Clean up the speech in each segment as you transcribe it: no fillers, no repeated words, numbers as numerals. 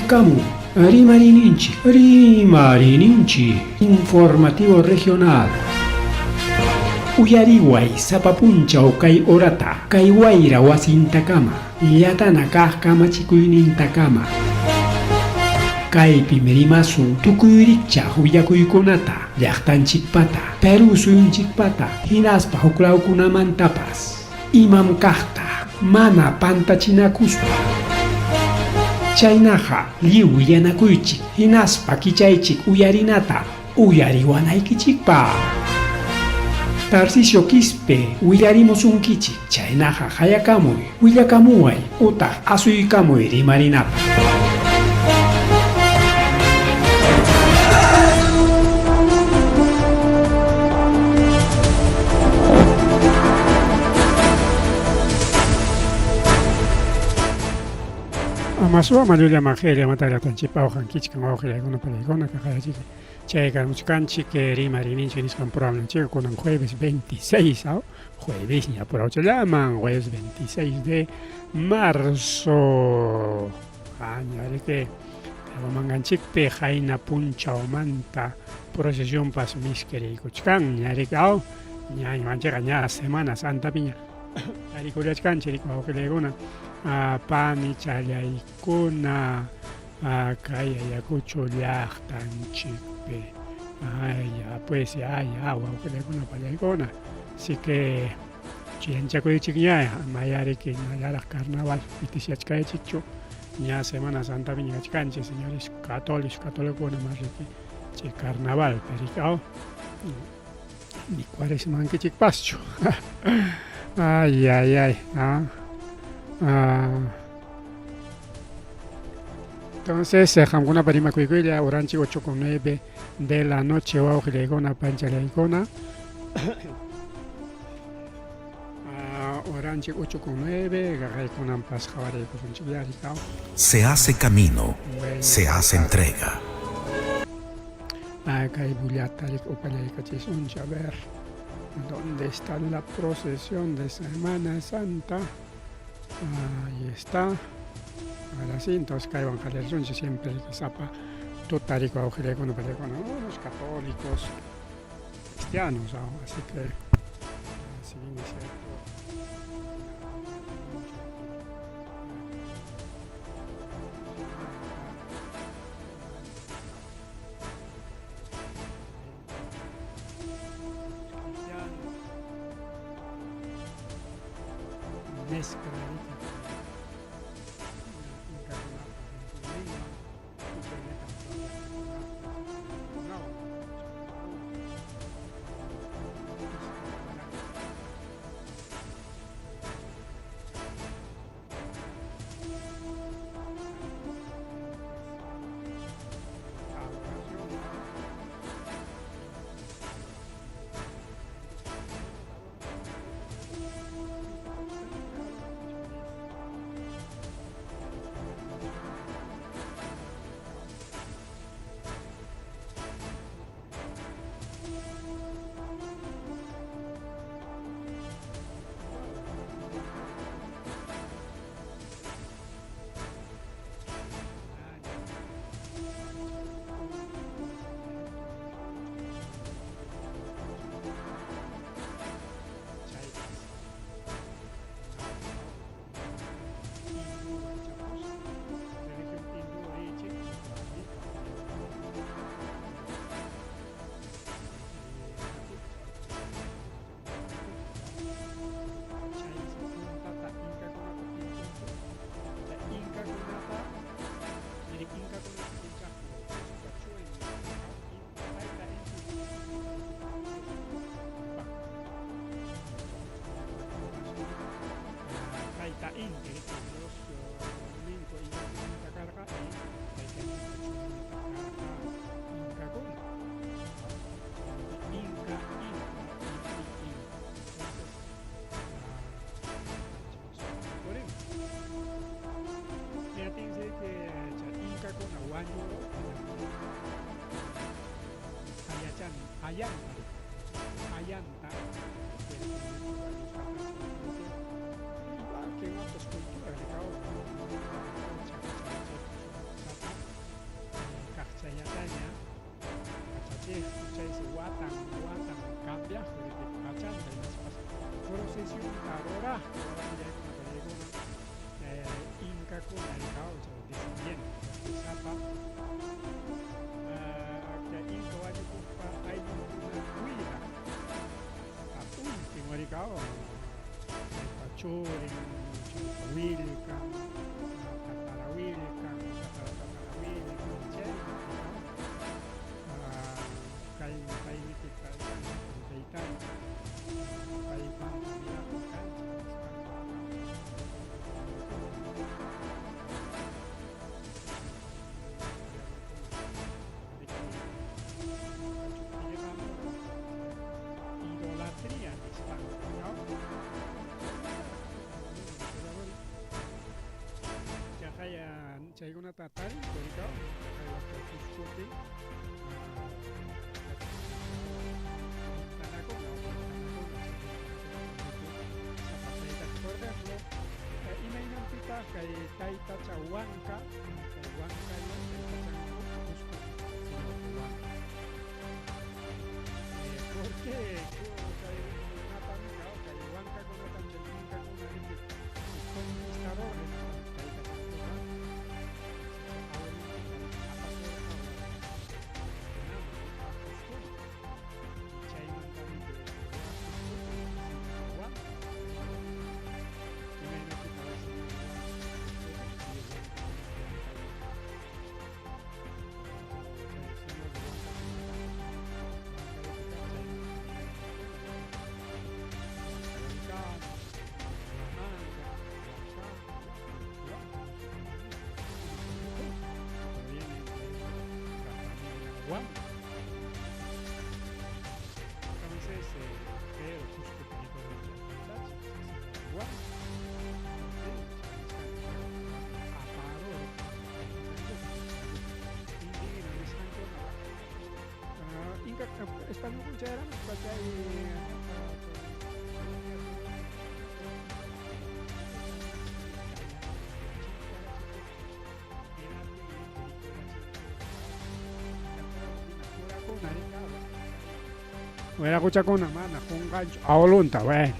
Hayacamu, Rimarininchi, Rimarininchi, informativo regional. Uyariway, sapapuncha o kay orata, kay wayra wasintakama, yatana kajkama chikuynintakama. Kaypi mirimasun tukuyricha huyakuykunata, llaqtanchikpata, Peru suyunchikpata, hinaspa huklawkunamantapas. Imam kajta, mana pantachinakuspa. Chaynaqa lliw yanakuychik, hinaspa kichaychik uyarinata, uyariwanaykichikpa. Tarcisio Quispe, willarimusunkichik, chaynaqa hayakamuy, willakamuway, utaq asuykamuy rimarinapa. Amasua Malulia Magelia Matara Tanchipao Hankichkan Ojila Paligona Cajachi, Checa Muscanchi, que Rimarinich Niscan Provincia con el jueves 26, jueves ya por ocho llaman, jueves 26 de marzo. Añade que Manganchik pe Jaina Puncha o Manta, procesión pas Miskeri Kuchkan, Yaricao, ya Semana Santa Piña, Yaricuriachkan, Cherico Ojilegona. Pani chalaykuna kay ayakuchu llaqtanchikpi pues agua uqllaykuna pallaykuna así que chiyanchakuychik ña mayariki ñallaraq carnaval pitishachkaychikchu ña Semana Santa ñachkanchik señores católicos mariki chay carnaval perikao ni cuaresmankichik paschu ay entonces, Hamguna Parima Kuiguilla, Oranchi 8:9 de la noche, Waujilegona, Panchalaigona. Oranchi 8:9, Garraiconan Pasjavare, Kusunchiviaricao. Se hace camino, se hace entrega. Acá hay Buliatarik, Opalaicachis, a ver dónde está la procesión de Semana Santa. Ahí está. Ahora sí, entonces que evangelización siempre que sepa totarico augerecono los católicos cristianos, así que así inicia Ayanta, igual que en otras culturas, escucháis Watan, cambia, porque cachando y las cosas. Procesión ahora, ya como te digo, Inca con el caos, descendiente, de Zapa, que Inca va a ocupar, hay una huida, a último, el caos, Pachurin, Wilcan, Tatarahuilcan, Tatarahuilcan, Kai Mikita, Kaitai, Kai Panta, Mirajo, idolatría en España, ¿no? Chaiguna Tatay, Boricao, Cuscuti, Tanaco, Inainantita, Kay Taita Chahuanca, Chahuanca, ¿por qué? Chahuanca con una tanchelinca con una conquistador de la entonces, pero Cusco Pico de Chapultach, igual, aparo, indígena, Inca, español con chera, Voy a escuchar con una mano, con un gancho, a voluntad, bueno.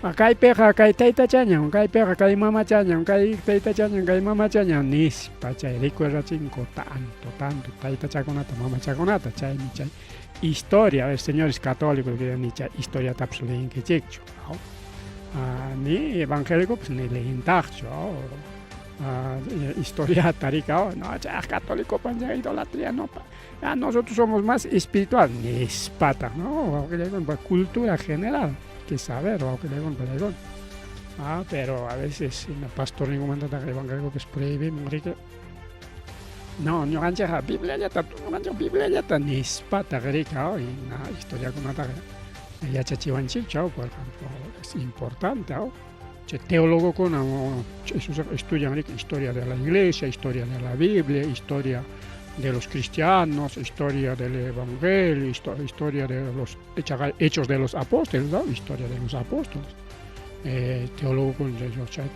Acá hay peja, acá hay taita chaña, acá hay peja, acá hay mama chaña, acá hay taita chaña, acá hay mama chaña, nis, pachay, rico es rachinco, tanto, taita chaconata, mama chaconata, chay, ni chay. Historia, a ver, señores católicos, que ni chay, historia tapsulín que chicho, ni evangélico, pues ni le intacho, historia tarica, no, ya católico, ya idolatría, no, ya nosotros somos más espiritual, ni espata, ¿no? Cultura general, que saber, pero a veces en el pastor ningún momento te evangélico que es prohíbe, no, no gancha Biblia ya está, no gancha Biblia ya está, ni espata, y na historia con otra, ya chachivanchi, chao, por ejemplo, es importante, teólogo con estudia historia de la iglesia, historia de la Biblia, historia de los cristianos, historia del evangelio, historia de los hechos de los apóstoles, ¿no? Historia de los apóstoles. Teólogo con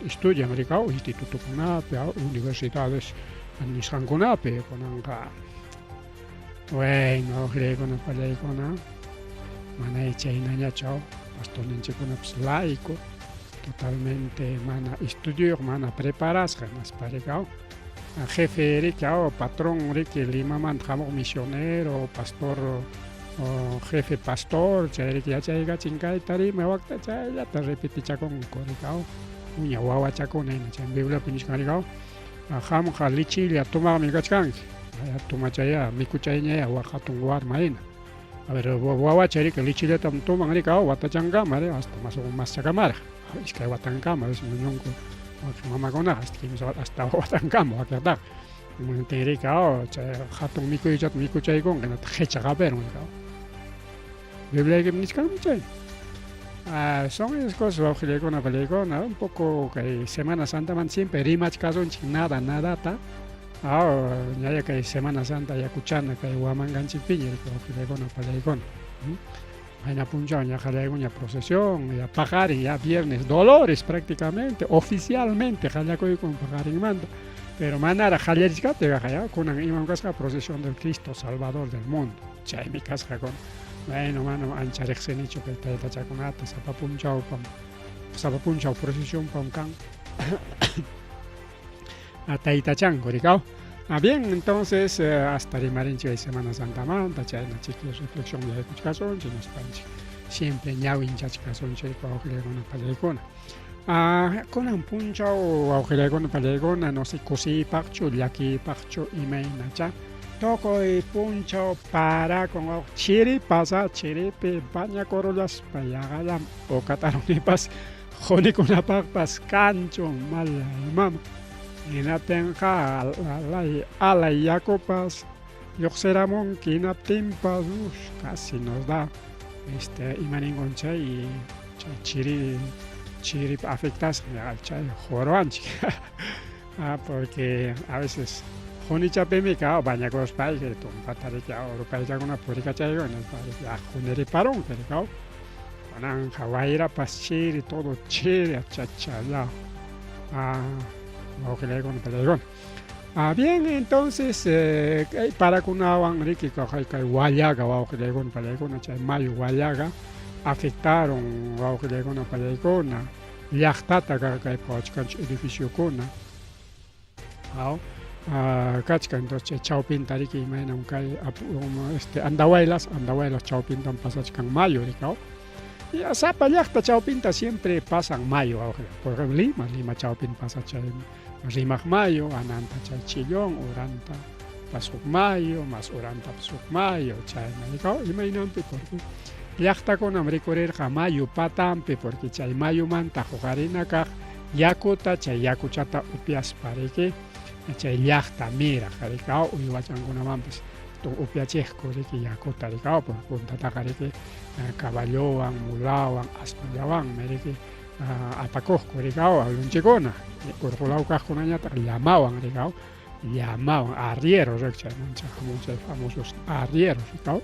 estudia americano, instituto Cunape, universidades en Nisran Cunape, con Anca. Bueno, griego no palei con mana echa inaña chao, pastor ninche Cunaps laico. Totalmente mana estudio, mana preparas, ganas paricao. Jefe Erika, patrón Erika, Lima manjamos misionero, pastor, jefe pastor, ya chaiga chincay tari, me wakta chay, ya te repite chacón coricao. Uña guagua chacón en Biblia piniscaricao. Ajam jalichi, ya toma mi gachkan. Ya toma chaya, mi cuchaya, ya guajatun guar maina. A ver, guagua chari que lichi le toma aricao, watachanga, mare, hasta más chacamara. Es que Watancama, es un ñonco, mamá con hasta Watancama, a quedar. Un tenericao, hatun mico y chat mico chaicón, que no te echa gaper, Biblia que me discan mucho. Son esas cosas, un poco que Semana Santa man siempre rimach caso nada, ta. Ya que Semana Santa ya cuchana, que guamangan chipiña, que hay una puncha, ya hay una procesión, ya pagar, ya viernes, dolores prácticamente, oficialmente, ya con pagar en manda. Pero manara jallerisca te ya kunan iman kasqa procesión del Cristo Salvador del mundo. Chaymi kasqa con bueno mano ancha riqsinichu kay taytachakunata sapapunchaw procesión pam kan a taytachanku rikao. Bien, entonces hasta rimarinchi de Semana Santa Manta, chayna chiquillos reflexión de escuchación, chinos panchi. Siempre ñawin chachcason chico aujilekuna pallaykuna. Kunan punchaw aujilekuna pallaykuna no sé kusipaqchu, llakipaqchu imaynacha. Tokoy punchaw para con chiri pasa chiripi baña corollas payagalam o katarunipas jonikunapaqpas kanchu mala mama. Inatenja alay yacopas yoxeramon kinaptimpas casi nos da imaningoncha y chiri afectas al chay joroanchi porque a veces jonicha pemica o baña con los pais que ton patarica o paisa con una purica chayo en el padre a joneri parón que cao banan hawaira pas chiri todo chiri achachala bien, entonces para kunawan riki kay wallaga wawqilaykuna pallaykuna chay mayu wallaga afectaron wawqilaykuna pallaykuna llaqtata kay pawachkanchik edificiokuna kachka entonces chay chawpinta riki imaynan kay andawaylas chawpintan pasachkan mayo rikaw. Y Sapa llaqta chawpinta siempre pasan mayo, por ejemplo Lima chawpin pasa chay rimaq mayo, ananta chay chillón, uranta pasuk mayo, más uranta pasuk mayo, chay malikaw imaynanpi porque llaqtakunam rikurirqa mayo patanpi porque chay mayo manta huqarina kaq yakuta chay yakuchata upyaspa riki chay llaqta miraq rikaw uywachankunamanpis upiachejku riki yakuta rikaw por puntataqa riki caballowan, mulawan, aspallawan riki apakujku rikaw alunchikuna urqulaw kaqkunañataq llamawan rikaw llamawan arrieros chay famosos arrieros rikaw.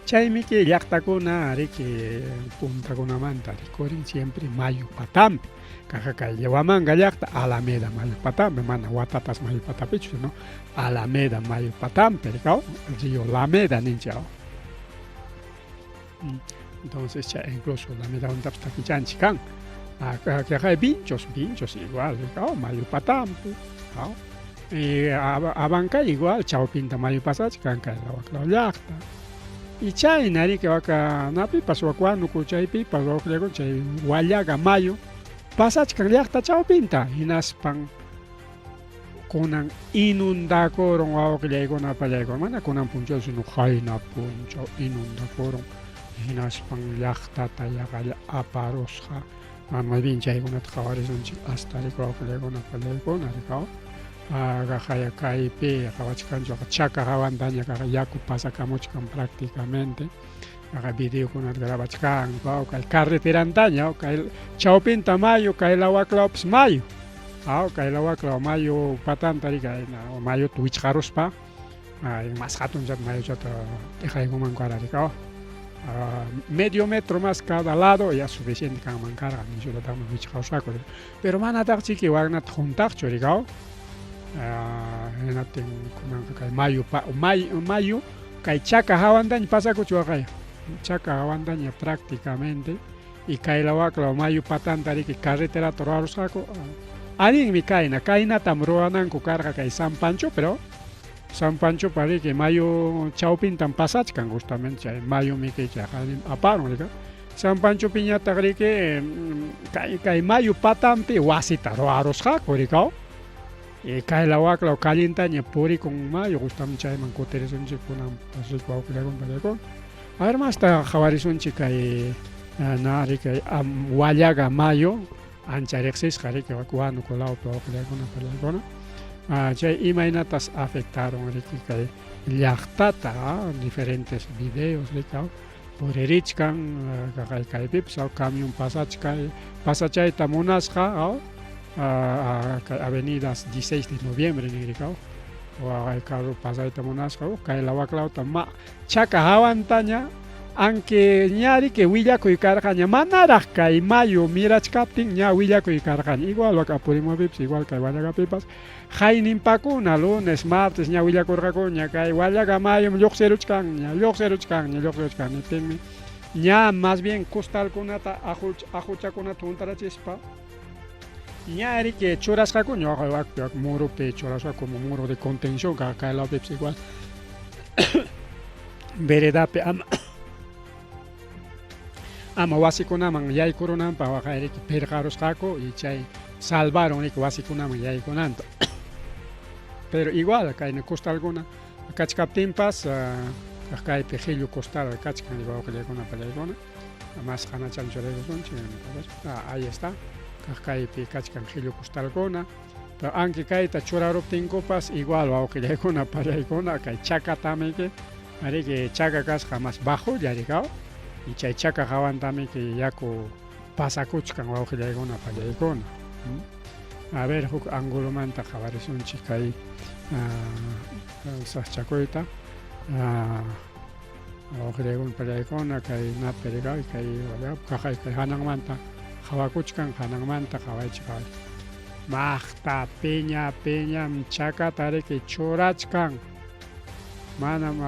Chaymi ki llaqtakuna riki puntakunamanta rikurin siempre mayu patampi kaqa kay Llawamanga llaqta Alameda mayu patampi mana Watatas mayu patapichu no Alameda mayu patampi rikaw río Alameda ninchaw. Entonces incluso Alameda untapas takichanchik kan kaqay Vinchos igual rikaw mayu patampi y Abancay igual chawpinta mayu pasachik kan kay Lawaclaw llaqta. Y chayna riki wakanapipas wakuanuku chaypipas wawqiykuna chay wallaga mayo pasachkan llaqta chawpinta hinaspan kunan inundakurun wawqiykuna pallaykuna mana kunan punchaw sino qayna punchaw inundakurun hinaspan llaqtata yaqalla aparusqa más bien chaykunata qhawarishanchik hasta riki wawqiykuna pallaykuna rikaw qhaya kaypi qhawachkanchik chaka hawantaña kaqa yaku pasakamuchkan prácticamente kaqa videokunata grabachkan kay carreterantaña kay chawpinta mayo kay Lawaclawpis mayo kay Lawaclaw mayo patanta riki mayo wichqaruspa mas hatunchata mayuchata tiqaykumanku ara rikaw medio metro más cada lado ya suficiente kanman karqa nishutataqmi wichqawsqaku pero manataq chiki wagnata juntaqchu rikaw henatin kunanqa kay mayo kay chaka hawantaña pasakuchu waqay chaka hawantaña prácticamente y kay Lawaclaw mayo patanta riki carreterata ruwarusqaku allinmi kaynatam ruwananku karqa kay San Pancho pero San Pancho riki mayo chawpintam pasachkan justamente chay mayo miki chay aparun rika San Pancho piñataq riki kay mayo patanpi wasita ruwarusqaku rikaw. Y kay Lawaclaw kallintaña purikun mayo justamente chayman kutirisunchik kunan riq wawqiykuna pallaykuna. Además qhawarisunchik kay riki wallaga mayo ancha riqsisqa riki wanukulawpi wawqiykuna pallaykuna chay imaynatas afectaron riki kay llaqtata diferentes videos rikaw puririchkan kaypipas camión pasachayta munasqa avenidas 16 de noviembre nirikaw o carro pasayta munasqa kay Lawaclawta chaka hawantaña aunque ñari que willakuy karqaña manaraq kay mayo mirachkaptin ña willakuy karqaña igual waka Apurimapipas igual kay Wallagapipas hayninpakuna lunes martes ña willakurqakuña kay Wallaga mayom lluqsiruchkan niptinmi ña más bien costalkunata ajuchakunata juntarachispa ñari que churasqakuña wakpi murupi churasqa como muro de contención kay lawpipas igual veredapi ama wasikunaman yaykurunanpaq waqayriki pirqarusqaku y chay salvaron wasikunaman yaykunanta pero igual kayna costalkuna kachkaptinpas kaypi qhillu costal kachkan wawqillaykunaqa yaykuna mas hanachal churaykusunchik ahí está kaypi kachkan qhillu costalkuna pero aunque kayta churaruptinkupas igual wawqillaykuna pallaykuna kay chakatamiki ariki chaka kasqa mas bajulla rikaw y chay chaka hawantami que yaku pasakuchkan wawqillaykuna pallaykuna a ver huk angulumanta qhawarisunchik kay saqchakuyta wawqillaykuna pallaykuna kay napi rikaw kay kay hananmanta qhawakuchkan hananmanta qhawaychik maqta piñam chakata riki churachkan manam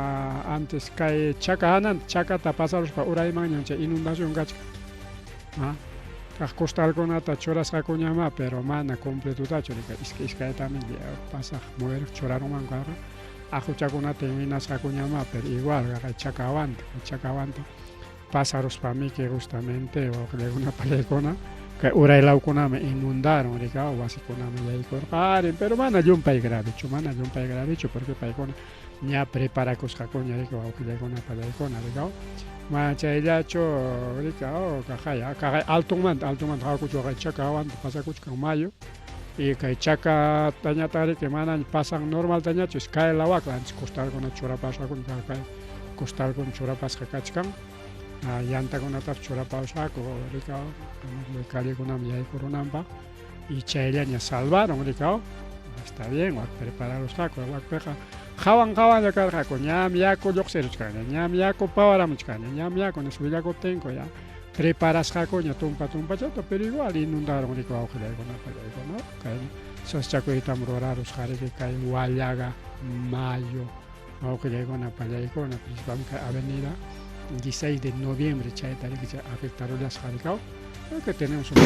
antes kay chakata pasaruspa urayman chay inundación kachkan kaq costalkunata churasqakuñama pero mana completutachu iskaytami pasaq mueruq churarunman karqa ajuchakunata winasqakuñama pero igual kay chaka awanta pasaruspami que justamente wawqillaykuna pallaykuna kay uraylawkunami inundaron rikaw wasikunami yaykurqarin pero mana llumpay gravichu porque paykuna ña preparakusqakuña rika wawqillaykuna pallaykuna rikaw ma chayllachu rikaw kaqay altunmanta hawakuchwa kay chaka awanta pasakuchkan mayo y kay chakatañata riki mana pasan normaltañachu kay lawaqla antes costalkuna churapasqakuna kay costalkuna churapasqa kachkan yantakunatapas churapawsqaku rikaw kallikunami yaykurunanpaq y chayllaña salvaron rikaw está bien wak prepararusqaku wakpiqa hawan karqaku ñam yaku lluqsiruchkanña ñam yaku pawaramuchkanña ñam yaku nispa willakuptinku ya preparasqakuña tumpa pero igual inundaron rika wawqillaykuna pallaykuna kay saschakuytam rurarusqa riki kay Wallaga mayo wawqillaykuna pallaykuna principalmente kay avenida 16 de noviembre chayta riki afectarullasqa rikaw que tenemos un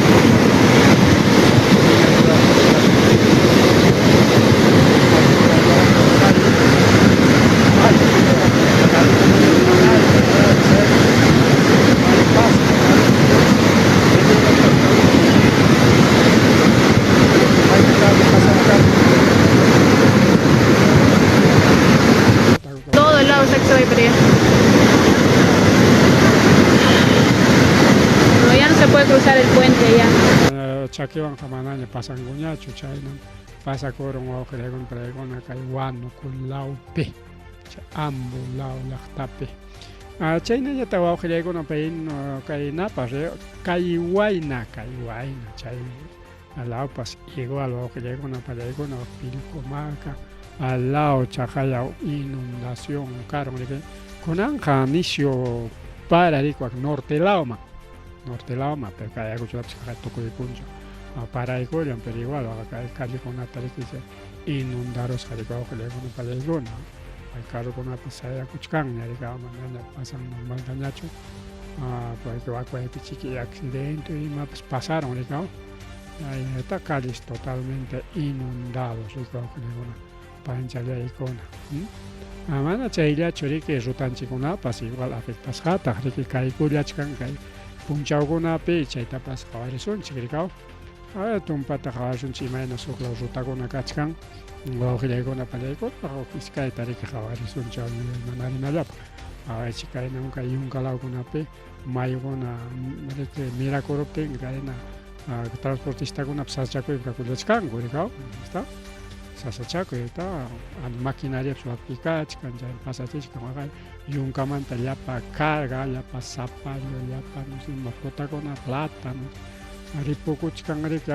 todo el lado sexo y frío. No, ya no se puede cruzar el puente ya. chakiwan qamanaña pasankuñachu chayman pasakurun wawqillaykuna pallaykuna kay Wanukulawpi ambos lados llaqtapi chaynañata wawqillaykuna kay napas kay wayna chay alawpas igual wawqillaykuna pallaykuna Pilcomaca al lado chaqaya inundación karon riki kunanqa nisyu para rikuq norte lawman pero kay ayakuchutapas kay tukuypunchu paraykullan pero igual kay callekunata riki inundarusqa riki wawqillaykuna pallaykuna kay carrukunapas ayakuchkanña rika manaña pasan normaltañachu porque wakwaypi chiki accidente imapas pasaron rika está calles totalmente inundados rika wawqillaykuna panchallaykuna mana chayllachu riki rutanchikunapas igual afectasqataq riki kaykullachkan kay punchawkunapi chaytapas qhawarisunchik rikaw tumpata qhawarisunchik imayna suqlaw rutakuna kachkan wawqillaykuna pallaykuna iskayta riki qhawarisunchik manarinallapi qhawaychik kaynamun kay yunkalawkunapi maykuna riki mirakuruptin kayna transportistakunapas sasachakuypi kakullachkanku rikaw está sasachakuyta maquinariapas wakpi kachkan chay pasachishkan waqay yunkamanta llapa carga llapa zapallo llapa ima frutakuna plátano ripukuchkan riki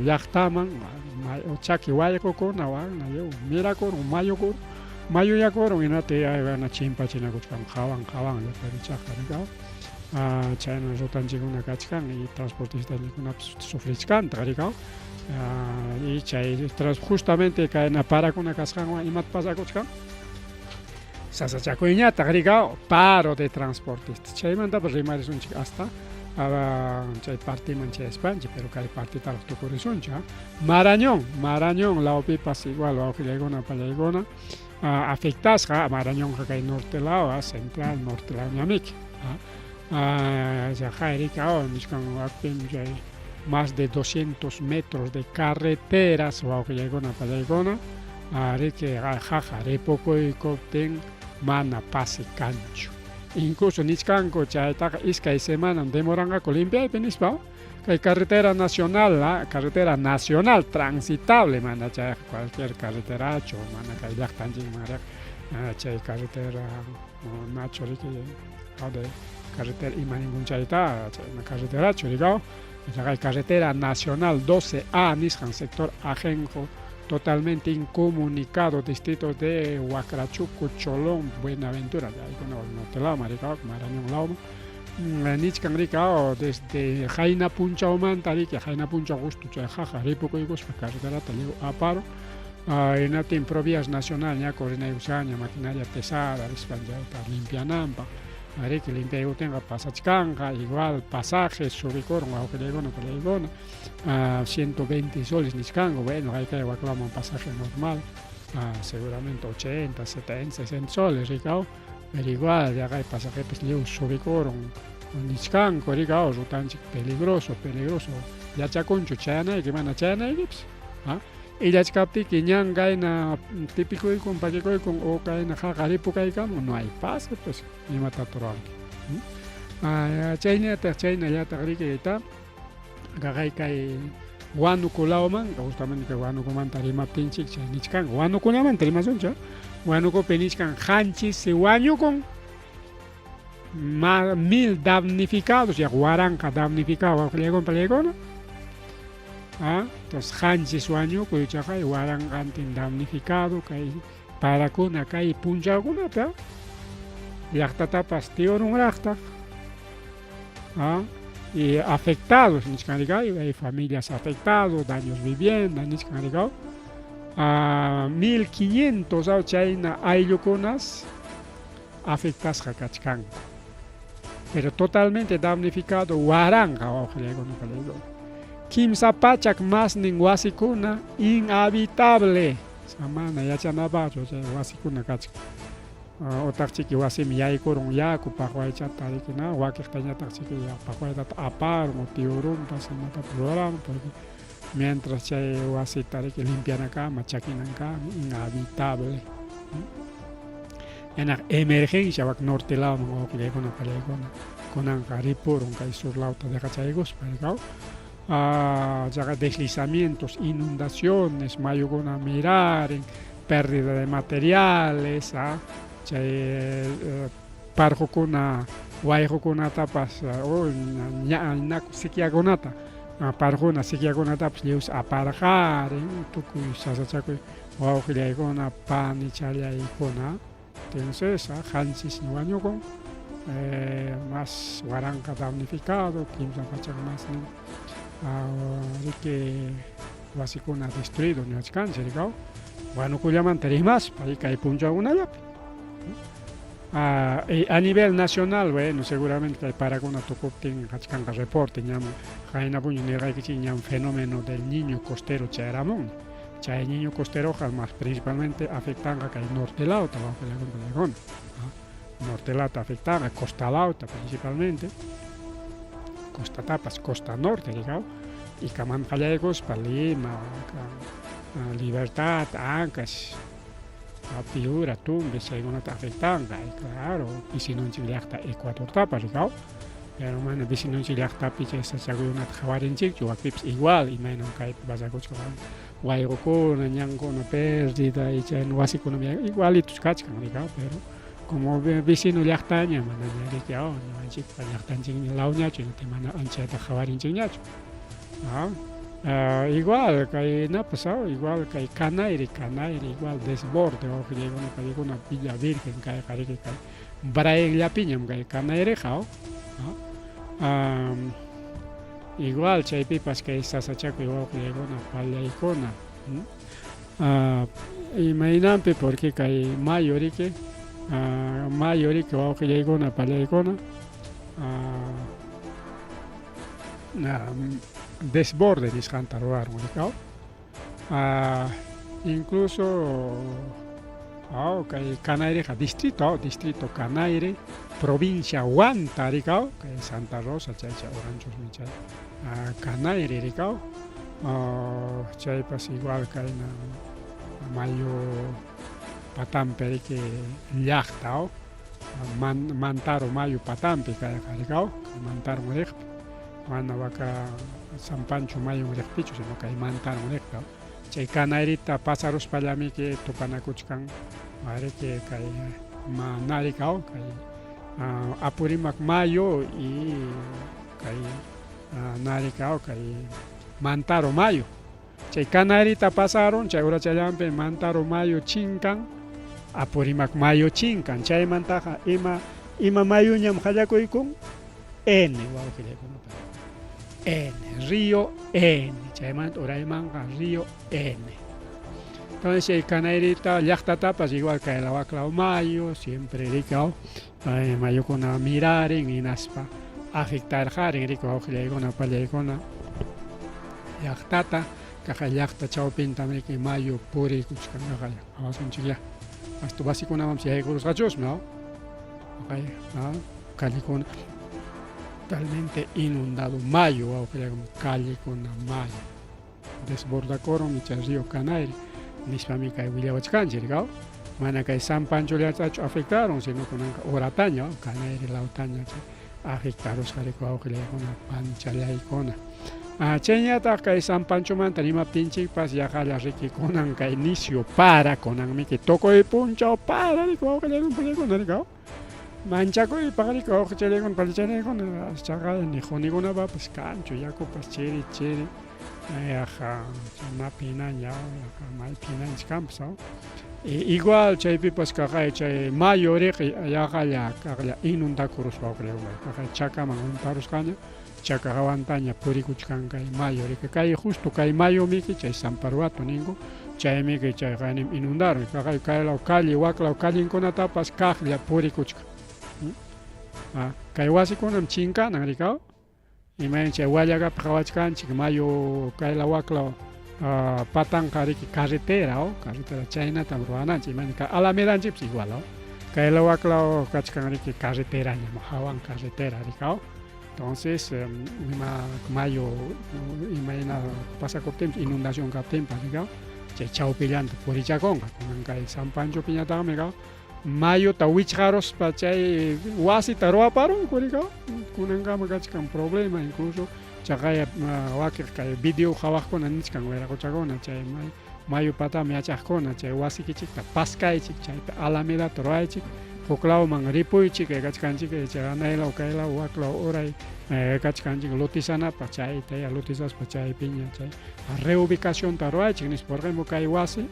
llaqtaman chaki waykukuna waqna mirakurun mayukur mayo ya coro inate ay na chimpa china kuchkan kawan ya perichaka rico chayna rutanchikuna kachkan y transportista nikuna sufrichkan rico y chay justamente kayna parakuna kasqanwan imat pasakuchkan sasachakuyñata rico paro de transportistas chaymanta rimarisunchik hasta chay partiman chay España pero kay partitaraq tukurisuncha Marañón laopipas igual wawqillaykuna pallaykuna afectasqa Marañonqa kay norte lao central norte lao ñamiki Jairicao nishkan wakpim chay más de 200 metros de carreteras wawqillaykuna pallaykuna riki jaja ripukuykuptin mana pasi kanchu incluso nishkanku chaytaqa iskay semanan demoranqaku limpiaypi nispa kay carretera nacional transitable mana chay cualquier carreteracho mana kay llaqtanchikman chay carretera nacho riki de carretera imaningun chayta chayna carreteracho rico kay carretera nacional 12A nisqan sector Ajenjo totalmente incomunicado distritos de Huacrachuco, Cholón, Buenaventura, Marañón lao nichkan ricao desde Jaina Punchaumanta riki Jaina Puncha gusto chay jaja ripukuykospa carreterata llego a paro inatin provías nacional ña coordinayushaña maquinaria pesada rispanllata limpiananpaq riki limpiayutinqa pasachkanqa igual pasajes subikoron wawqillaykuna pallaykuna 120 soles nishkanqa bueno kay waklaman pasaje normal seguramente 80, 70, 60 soles rikao pero igual ya kay pasajepas lliw subikoron nishkanqa rikao rutanchik peligroso yachakunchu chayanayki mana chayanaykipas illachkaptiki ñan kayna tipikuykun pakikuykun o kayna qaqaripukaykamun no hay pase pues imata turanki chaynallataq rikayta kay Huánuco-lauman justamente kay Huánucomanta rimaptinchik chay nichkanqa Huánucunamanta rimasuncha Huánucopi nichkan qanchis wañukun 1000 damnificados ya waranqa damnificado wawqillaykuna pallaykuna entonces qanchis wañukuy chaqay waranqantin damnificado kay parakuna kay punchawkunata llaqtatapas tiyurunraqtaq y afectados nishkan rikay hay familias afectados daños vivienda nishkan rikay 1500 chayna ayllukunas afectasqa kachkanqa pero totalmente damnificado waranqa wawqillaykuna pallaykuna kimsa pachak masnin wasikuna inhabitable mana yachanapaqchu chay wasikuna kachkan otaqchiki wasimi yaykurun yakupaq waychata rikina wakiqtañataqchiki paqwaytata aparun tiyurunpas imatapas ruran porque mientras chay wasita riki limpianakama chakinankammi inhabitable yanaq emergencia wak norte laoman wawqillaykuna pallaykuna kunanqa ripurun kay sur lauta dejachaykuspa rikaw deslizamientos, inundaciones, mayukuna miraren, pérdida de materiales, parjukuna, wayjukunatapas, sikiakunata, parjuna sikiakunatapas lliwis aparqaren, tukuy sasachakuy wawqillaykuna pani challaykuna, entonces qanchis wañukun, más waranqa damnificado, kimsa pachak más riki wasikuna destruido ñachkanchik rikaw Huánucullamanta rimas pay kay punchawkunallapi a nivel nacional bueno seguramente kay parakuna tukuptin kachkanqa reporte ñam qaynapuña nirqaykichik ñam fenómeno del niño costero chayaramun chay niño costeroqa más principalmente afectanqa kay norte lauta wawqillaykuna norte lauta afectanqa costa lauta principalmente costatapas costa norte rikaw y kaman qallaykuspa Lima Libertad Ancash Piura Tumbes chaykunata afectanqa claro visinunchik llaqta Ecuadortapas rikaw pero mana visinunchik llaqtapi chay sachakuykunata qhawarinchikchu wakpipas igual imaynan kaypi pasakuchka waykukuna ñankuna perdida y chay wasikunami igualitos kachkan rikaw pero como vecino llaqtaña mana riki ñuqanchikpa llaqtanchikmi lawñachu mana anchayta qhawarinchikñachu igual que no ha pasado, igual que Canaire, igual desborde, o que llega una Villa Virgen, que Braille la piña, que Canaire, igual, chay pipas que estás a chaco, igual que llega una palla icona. Imagínate porque hay mayor que o que llega una palla icona. Desborde di Scantaroar, incluso okay, Canaire, distrito Canaire, provincia Huanta, que es Santa Rosa, Chacha, Oranchos, Michal, Canaire, Chaipas igual que en Mayo Patampe, que Llachta, Mantaro Mayo Patampe, que Mantaro Murek, Juana Vaca San Pancho Mayo Murek, sino que hay Mantaro Murek, Chay Canairita pásaros para mí que topanacuchcan, madre que hay Manaricao, que hay Apurimac Mayo y que hay Naricao, que hay Mantaro Mayo. Chay Canairita pasaron, chay ahora chayampe Mantaro Mayo chincan, Apurimac Mayo chincan, chay mantaja ima Mayo ñam hayakuikun, N, wow, que N, río N, chaymant Oraimanga, río N. Entonces el Canairita, llachta tapas igual que el Abaclao Mayo, siempre ricao, Mayo con a mirar en Inaspa, afectar jaren, rico, que con a palla con a llachtata, que llachta chao pinta que Mayo puri kuchkan gaya, awas un chilla. Hasta básico nada más si hay cursos gachos, ¿no? Ok, Calicona. Totalmente inundado, Mayo, o que calle con Mayo, desborda coro, micha río Canaire, nispamica y Huillawachcanchi, mana que San Pancho le afectaron, sino con Orataña, Canaire, la Otaña, afectaron, carico, que le con pancha la icona. Cheñata que San Pancho mantanima pinche pas ya jala riqui con que inicio para con mi que toco de puncha para, digo, que le con el Manchaco y pagarico, que le con palichane con las chagas ni jonigona va pues cancho, ya copas cheri, una pina ya, mal pina en campo, igual chay pipas que chay mayo ya galla inunda curus va creo, que chaca man un parus caña, chaca aguantaña puricuchcan que mayo, que cae justo que mayo miki chay San Paruato ningo. Chay miki chay ganim inundaron, que cae la calle, la calle con tapas cajla puricuchcan. Kaiwasi kunam chinka nangrikao imayan chay wallaga pajawachkan chik mayo kaila wakla patang kariki carretera chayna tam ruananchi imayan ka Alameda chips igual kaila wakla kachkan riki carretera llama hawan carretera rikao entonces mayo imayan pasa cortem inundación captem rikao chay chao pillando purichaconga con kai San Pancho piñata megao Mayo tawicharos pachay wasi taroa paron kurika kunanga magachkan problema incluso chakaya wakir kay video hawak kona nichkan wera kochagona chay mayo pata me achakona chay wasi kichik ta paskay chik chay Alameda toroay chik foklao man ripuy chik gachkan chik chay anaila kaila wakla oray gachkan chik lotisana pachay tay lotisas pachay piña chay reubicación taroay chik nis por ejemplo kay wasi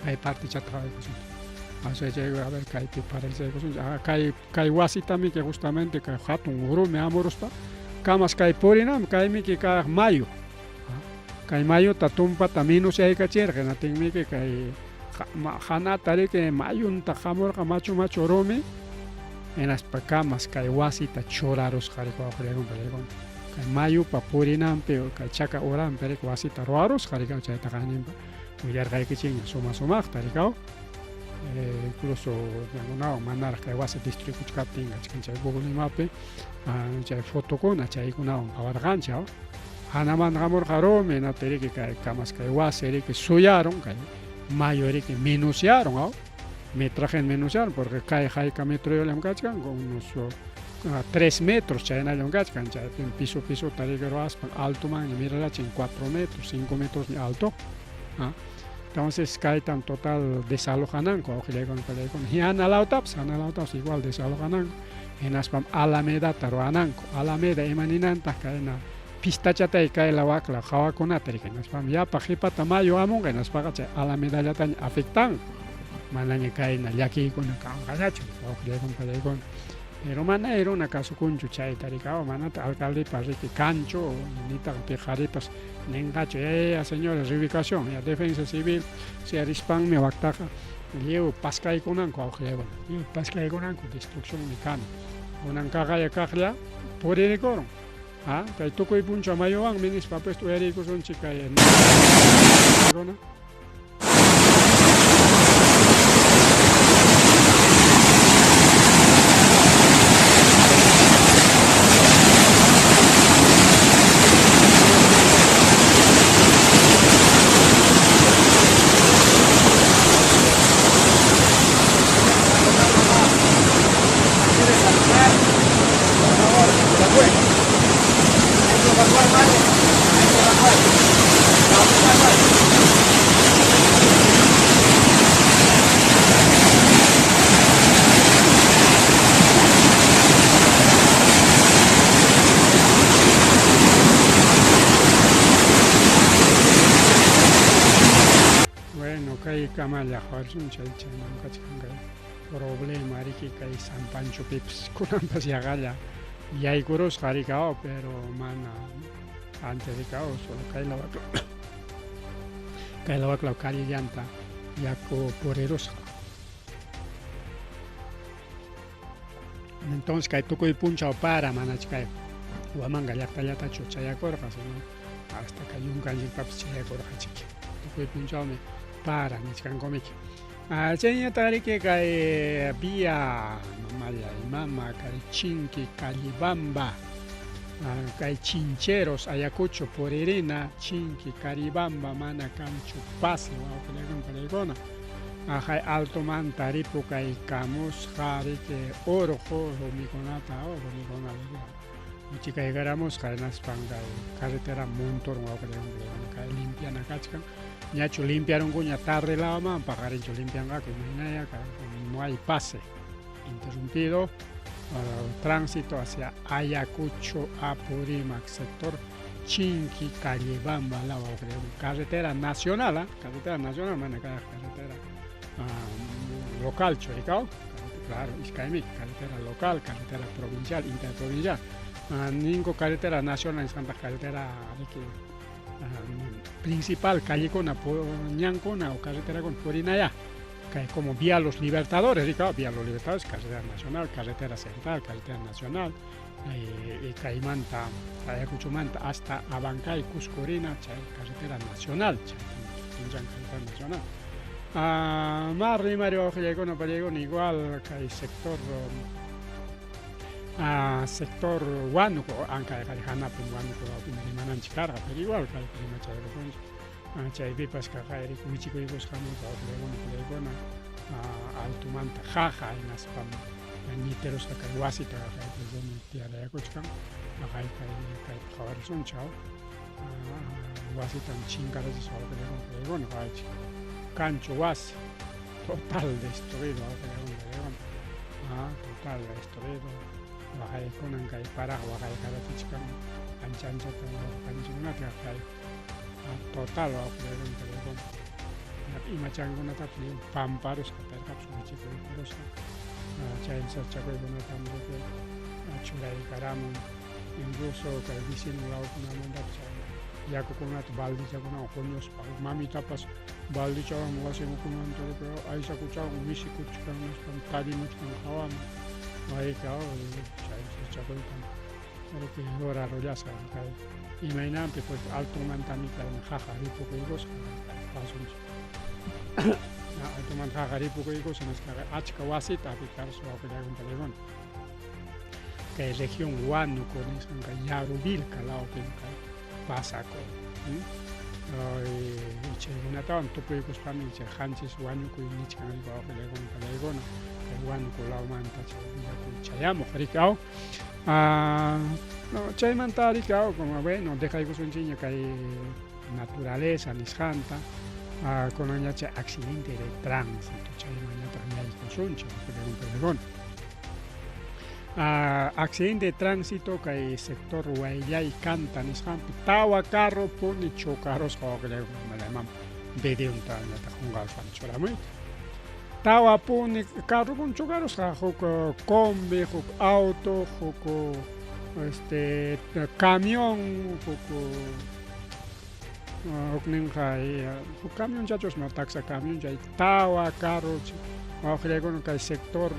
hay parte chatray Así llega a ver que hay wasi también que justamente que hatun uru me amoros pa camas que porinam que mi que mayo que mayo tatumpa tamino se hay cacher que no tengo que hana tare que mayo un tajamor macho rome en las camas que wasi ta choraros jarico que mayo pa porinam pero que chaca oram pero que wasi ta roaros jarico cha ta ganim uyar que chinga suma taricao incluso no mandar que vas a distribuir tinga chay Google Maps chay foto con chay kuna abargancha ana man gamor garo me na teri que camas que was que soyaron que mayor que minuciaron me trajen minuciaron porque cae jaika metro yo le con unos 3 metros chay na le chay piso tari que alto man mira la 4 metros 5 metros de alto entonces cae tan total desalojananco, y analautaps igual desalojananco, en aspam Alameda taroananco, Alameda emaninanta caena pistachata y cae la vaca, la java con ateri, que nos van ya pajipa tamayo amo, que nos paga a la medalla tan afectan. Mananya cae na yaki con el canganacho, con pero mana era una caso con chuchay taricao, manata alcalde parrique cancho, ni tan pejaripas, nengacho, señores, reubicación, ya defensa civil, se arispan me bactaja, llevo pasca y con anco, pasca y con anco, destrucción de cano, una caja ya cajla, por el coro. Ah, kay tukoy puncha mayo ang minis papes tu eri ko son chica en. Kamala Harsun Chalcha Nankachanga problema Riki Kai San Pancho Pips Kunampas Yagala Yaikuros Harikao pero mana antes de caos solo Kaila Bakla Kari Yanta Yako Poreros. Entonces Kai Tuko y Puncha para Manachkai Wamanga Yakayata Chochayakor hasta que un Kanji Paps Chayakor Hachiki Tuko y Puncha para niskan komik. Chenya tari que cae vía mamaya y mama cae chinki calibamba cae chincheros ayacucho por irena chinki caribamba mana cancho pase o pelegona ajay alto mantaripo cae camus jari que oro miconata oro miconata chica llegáramos cae naspanga carretera montor o pelegona cae limpia na cachcan Ñacho limpiaron cuña tarde la mamá, pagarincho limpian acá, no hay pase interrumpido, tránsito hacia Ayacucho, Apurímac, sector Chinqui, Calibamba, carretera nacional, mana carretera local, Choricao, claro, Iscaimic, carretera local, carretera provincial, interprovincial, ninguna carretera nacional, Santa carretera principal, calle con Ñancona o carretera con Purinaya, que como vía Los Libertadores, vía Los Libertadores, carretera nacional, carretera central, carretera nacional, y Caimanta, Ayacuchumanta, hasta Abancay, Cuscorina, carretera nacional, carretera nacional. Marri Mario Jallegona Pallegón, igual que el sector Huánuco, aunque hay Hanap en Huánuco, Manan Chicarra, pero igual que el prima Chayros, Chaypipas, Cajairi, Kumichico y Buscamo, Plegona, Altumanta, Jaja, en Aspam, Niteros, Cacahuasita, Tía de Acochcan, Ajay, Javarson, Chao, Huasitan, Chingaras, Plegona, Cancho, Huasi, total destruido, total destruido. Bajai konan kai para bajai kada tichkan ancha kanchuna kai total wa pelegon imachanguna tapi pamparos kapar kapsu chipuros chain sarcha ko guna tamre ke churai karamu incluso kai visin lao kuna mandap chai ya ko kuna baldi chakuna okonyos pa mami tapas baldi chawa muase kuna antore pero aisa kucha misi kuchkan tadi muchkan khawam Ahí claro, pero que ahora rollasa, imagínate pues alto mantamita en jaja y poco y cosa, alto man jaja y poco y cosa, en esta achkawasita aplicar su apellido en telegón, que es región Huánuco, en Yarubil, calao que pasa con, y una tan topo y cosa para mí, Hanchis Huánuco y Nichkan y apellido en telegón. Huánuco la manta chayamo jaricao no chaymanta jaricao como bueno deja de un chiño que hay naturaleza nisjanta con un accidente de tránsito chaymanta hay consuncho pero un pelegón accidente de tránsito que sector Huayllay canta nisqanpi tawa carro puni chocaros hawaqlay malaman video ta jungalpan churamuy tawa puni carro con chocaros huk combi huk auto huk camión huk huk camión chachos no taxa camión chay tawa carro Wawqillaykunan kay sector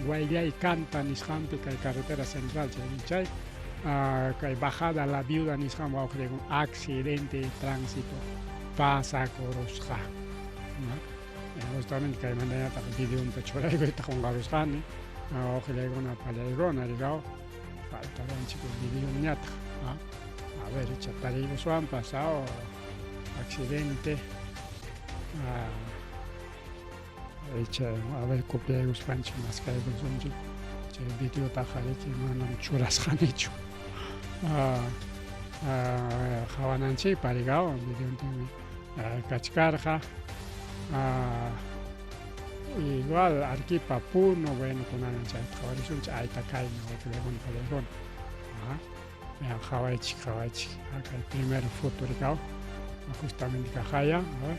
Huayllay canta nisqanpi kay carretera central chay kay bajada La Viuda nisqan wawqillaykunan accidente de tránsito pasakurusqa justamente kay mandañataq videonta churaykuta qunqarusqani wawqillaykuna pallaykuna rigaw faltaranchik videoñataq a ver chatariykuswan pasado accidente a ver copiaykuspanchik mascaykusunchik chay videota qhalichik manam churasqanichu qhawananchikpa rigaw videontami kachkarqa igual arkipa puno bueno kunaman chay qhawarisunchik ayta kaymi wawqillaykuna pallaykuna qhawaychik kay primer foto rigaw justamente kajaya a ver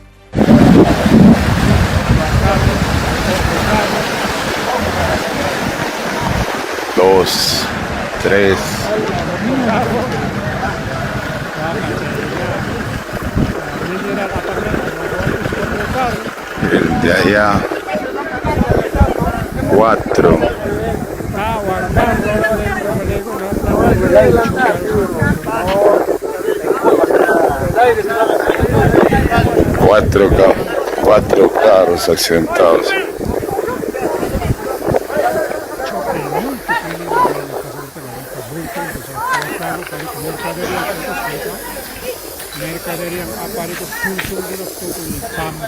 2, 3. El de allá 4. 4 carros accidentados. Mercadería apariku pulsul dulu tukul pampa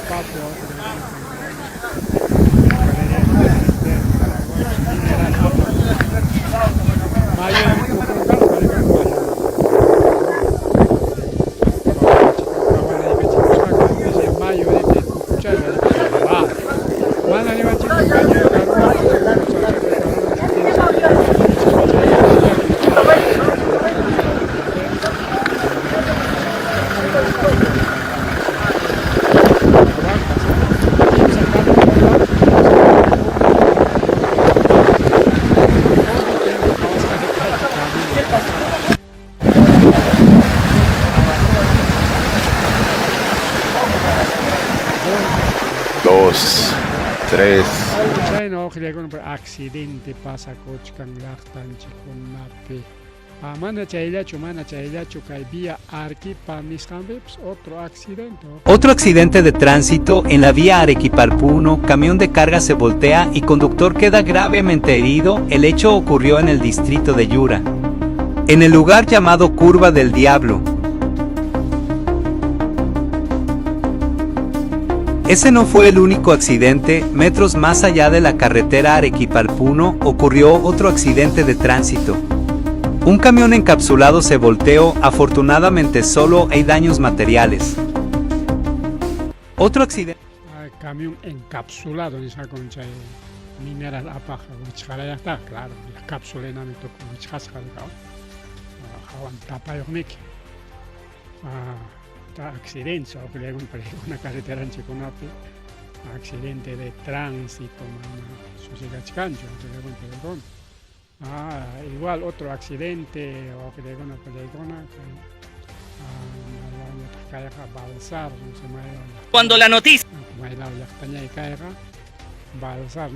Dos, 3. Chayno accidente pasa cochkan llaqtanchik kunapi. Mana chayllachu kay vía Arequipa nisqanpipas otro accidente. Otro accidente de tránsito en la vía Arequipa-Puno, camión de carga se voltea y conductor queda gravemente herido. El hecho ocurrió en el distrito de Yura, en el lugar llamado Curva del Diablo. Ese no fue el único accidente. Metros más allá de la carretera Arequipa-Puno ocurrió otro accidente de tránsito. Un camión encapsulado se volteó, afortunadamente solo hay daños materiales. Otro accidente. Camión encapsulado, dice con chay mineral apaja, ya está, claro, la cápsula en amito con wichasca, jawan tapayonik. Accidente, o que le una carretera en Chiconapi, accidente de tránsito, Susegachcancho, igual otro accidente, o que le una película, balsar, cuando la noticia balsar,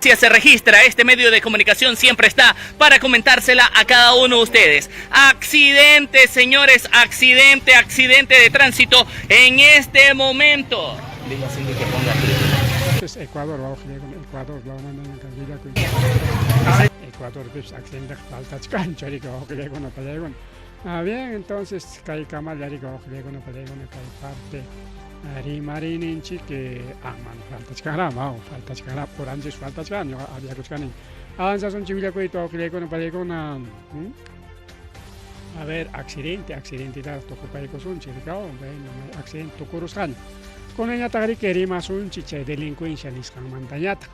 se registra, este medio de comunicación siempre está para comentársela a cada uno de ustedes. Accidente, señores, accidente de tránsito en este momento. Ecuador, accidente falta bien, entonces kai kamal yari parte Rimarinchi que falta chikara por antes falta chikara había kuchkani avanza son chivila kuito a ver accidente da toko paiko son chirikao accidente tokuruskan con ella tagri que rima son chiche delincuencia niskan mantañata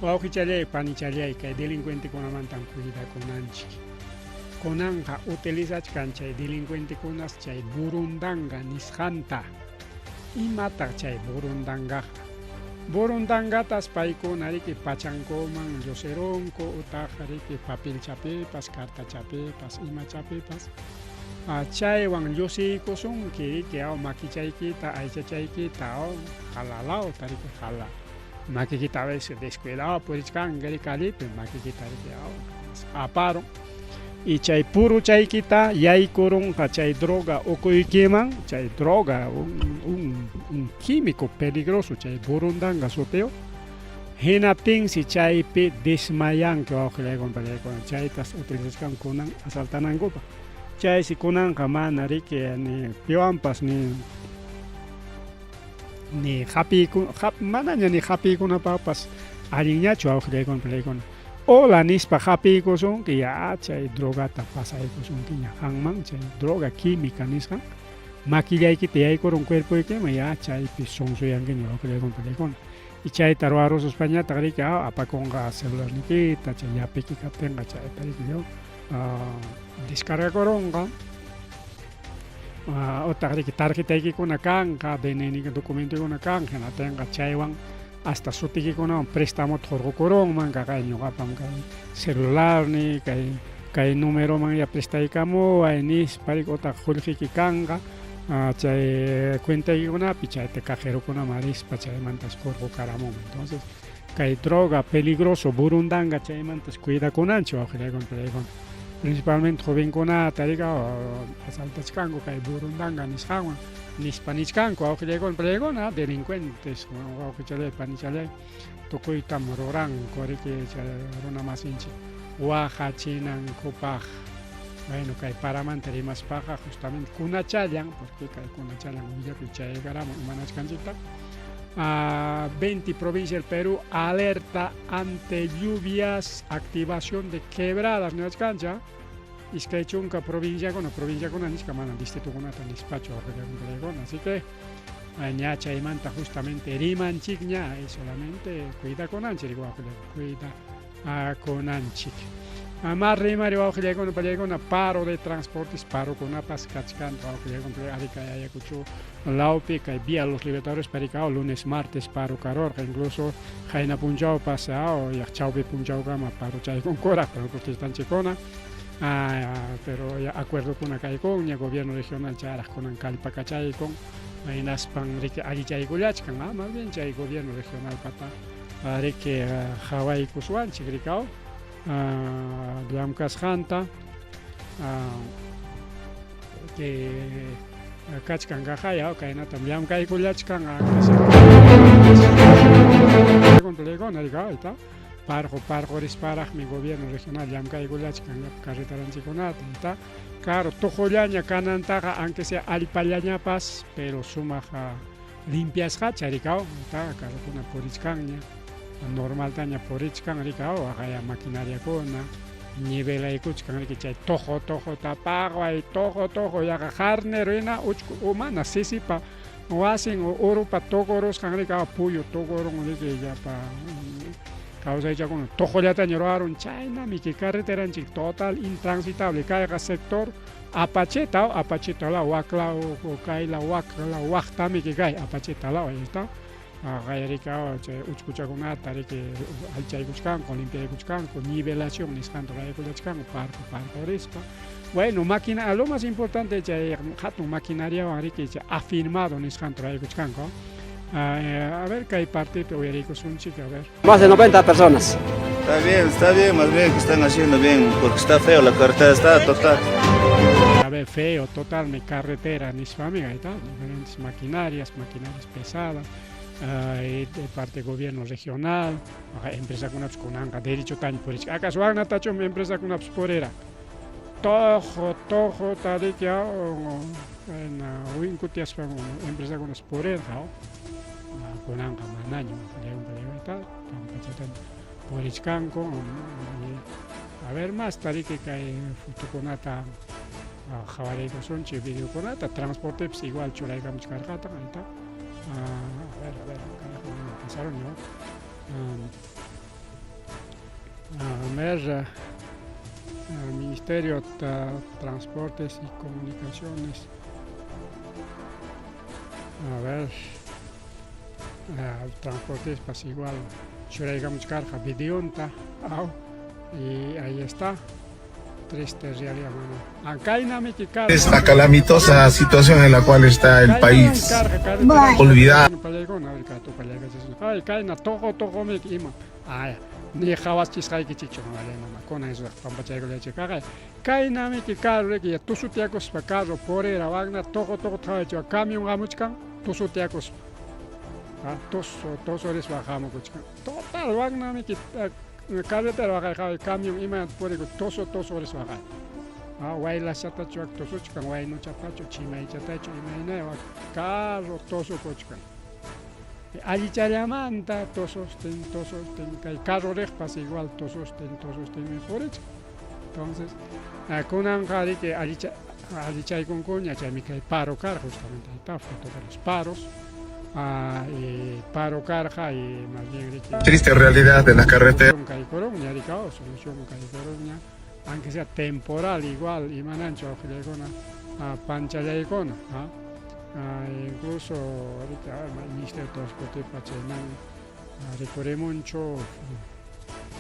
wawqichalay panichalay kay delincuentikunamantan cuidakunanchik. Kunanqa utilizachkan chay delincuentikunas chay burundanga nisqanta. Imataq chay burundangaqa. Burundangatas paykuna riki pachankoman lluceronko utaq riki papelchapipas, cartachapipas, imachapipas. Chaywan llusiykusunki riki makichaykita, aychachaykita halalao tariki hala. Makiykita a veces descuidado purichkanqa riki alipi makiykita riki aparo. Y chay puro chaykita yaykurunqa chay droga ukuykiman, chay droga un químico peligroso chay burundanga suteo. Hinaptinsi chaypi desmayanki wawqillaykunpallaykunan chaytas utilizachkan kunan asaltanankupa. Chaysi kunanqa mana riki ni piwanpas ni manaña ni hapiykunapapas allinñachu wawqillaykunpallaykunan. Ola nispa hapiykusunki ya chay drogata pasaykusunki ña hanman chay droga química nisqa maquillaykita yaykurun cuerpuykiman ya chaypi sonsuyankiña wawqillaykunpallaykunan. Y chayta ruwarususpañataq riki apakunqa celularnikita chay yapiki kaptinqa chayta riki descargakurunqa utaq riki tarjetaykikuna kanqa DNI documentukuna kan hinatinqa chaywan hasta sutikikunawan prestamota hurqukurunmanqa kay ñuqapam kay celularni kay numeroman ya prestaykamuway nispa riki utaq qullqiki kanqa chay cuentaykikunapi chayta cajerokunaman rispa chaymantas hurqukaramunman. Entonces kay droga peligroso burundanga chaymantas cuidakunanchik wawqillaykunpallaykunan. Principalmente jovenkunata riki asaltachkanku kay burundanga nisqawan nispa nichkanku wawqillaykunpallaykunan delincuentes wawqichalay panichalay tukuytam ruranku riki chay runa masinchik waqachinankupaq. Bueno, kay paramanta rimaspaqa justamente kunachallan, porque kay kunachallan willapi chaykaramun imanachkanchikta. 20 provincias del Perú alerta ante lluvias, activación de quebradas niwachkancha. Iskay chunka provinciakuna nisqa mana distritukunata nispachu wawqillaykunpallaykunan. Así que ña chaymanta justamente rimanchik ña solamente cuidakunanchik riki wawqillayku cuidakunanchik. Más rimari wawqillaykunpallaykunan paro de transportes parokunapas kachkanta wawqillaykunpallaykunan ari kay Ayacucho laupi kay Vía Los Libertadores parikao lunes martes paro karorqa incluso hayna punchawpas yaqchawpi punchawkama paro chaykunkuraq transportistanchikuna. Pero ya acuerdo kuna kaykun ña gobierno regional charaqkunan kallpakachaykun hinaspan riki allichaykullachkan más bien chay gobierno regional pata riki hawaykuswanchik rikao llamkasqanta que kachkanqa haya kaynatam llamkaykullachkan kunpallaykunan rikao ita parqo risparaqmi gobierno regional llamkaykullachkan carretaranchikunata ita claro tuqullaña kanantaqa aunque sea allipallañapas pero sumaq limpiasqacha rikao ita carrokuna purichkanña normaltaña purichkan rikao haya maquinariakuna nivelaykuchkan riki chay tojo tapaqway tojo yaqa jarnero hina mana sisipa wasin urupa tukurusqan rikao puyu tukurun riki yapa kawsaychakuna tojollataña ruwarun chaynami kay carreteranchik total intransitable kayqa sector apachitala waqlaw kayla waqtami kay apachitala está kay rikao chay uchkuchakunata riki alchaykuchkanku limpiaykuchkanku nivelación nisqanta raykullachkanku parco rispa. Bueno, máquina lo más importante chay hatun maquinariawan riki chay afirmado nisqanta raykuchkanku. A ver qué hay partido uyarikusunchik, a ver. Más de 90 personas. Está bien, más bien que están haciendo bien, porque está feo, la carretera está total. A ver, feo, total, mi carretera, nisfamiga y tal, diferentes maquinarias pesadas, de parte del gobierno regional, empresa con anga, derecho tan por eso. ¿Acaso van a tacho mi empresa con una porera? Tojo, tarikia, en Wincutias, empresa con una porera, kunanqa manaña tal purichkanku a ver más tariki kay futukunata hawaraykusunchik videokunata transportepas igual churaykamunchik karqata a ver pasaron A ver, Ministerio de Transportes y Comunicaciones. A ver, transportes pues igual. Llegamos carga videonta, y ahí está. Triste realidad, mano. Acá hay nada que carga. Es la calamitosa situación en la cual está el país. Olvidar. Ay, caina todo me quema. Ay, ni jawas chiskai que chicho, vale, mamá. Con eso, pampachego le chicaga. Caina me que carro que ya tu sutiacos pa carro por era wagna todo trajo a camión a muchkan, tu sutiacos. Todos horas bajamos, total wagna me que carretera baja el camión y me puede que todos horas baja. Guay la chata chuac todos chican, guay no chatacho, chima y chatacho y me neva carro todos cochcan. Allí charamanta todos ten, el carro rejas igual todos ten por hecho. Entonces, con Angari que allí chay con coña, chay me cae paro car justamente ahí está foto de los paros. Paro carja y más bien Triste realidad de la carretera. Solución aunque sea temporal igual y manancho a pancha de icona incluso ahorita el Ministerio de Transporte recorre mucho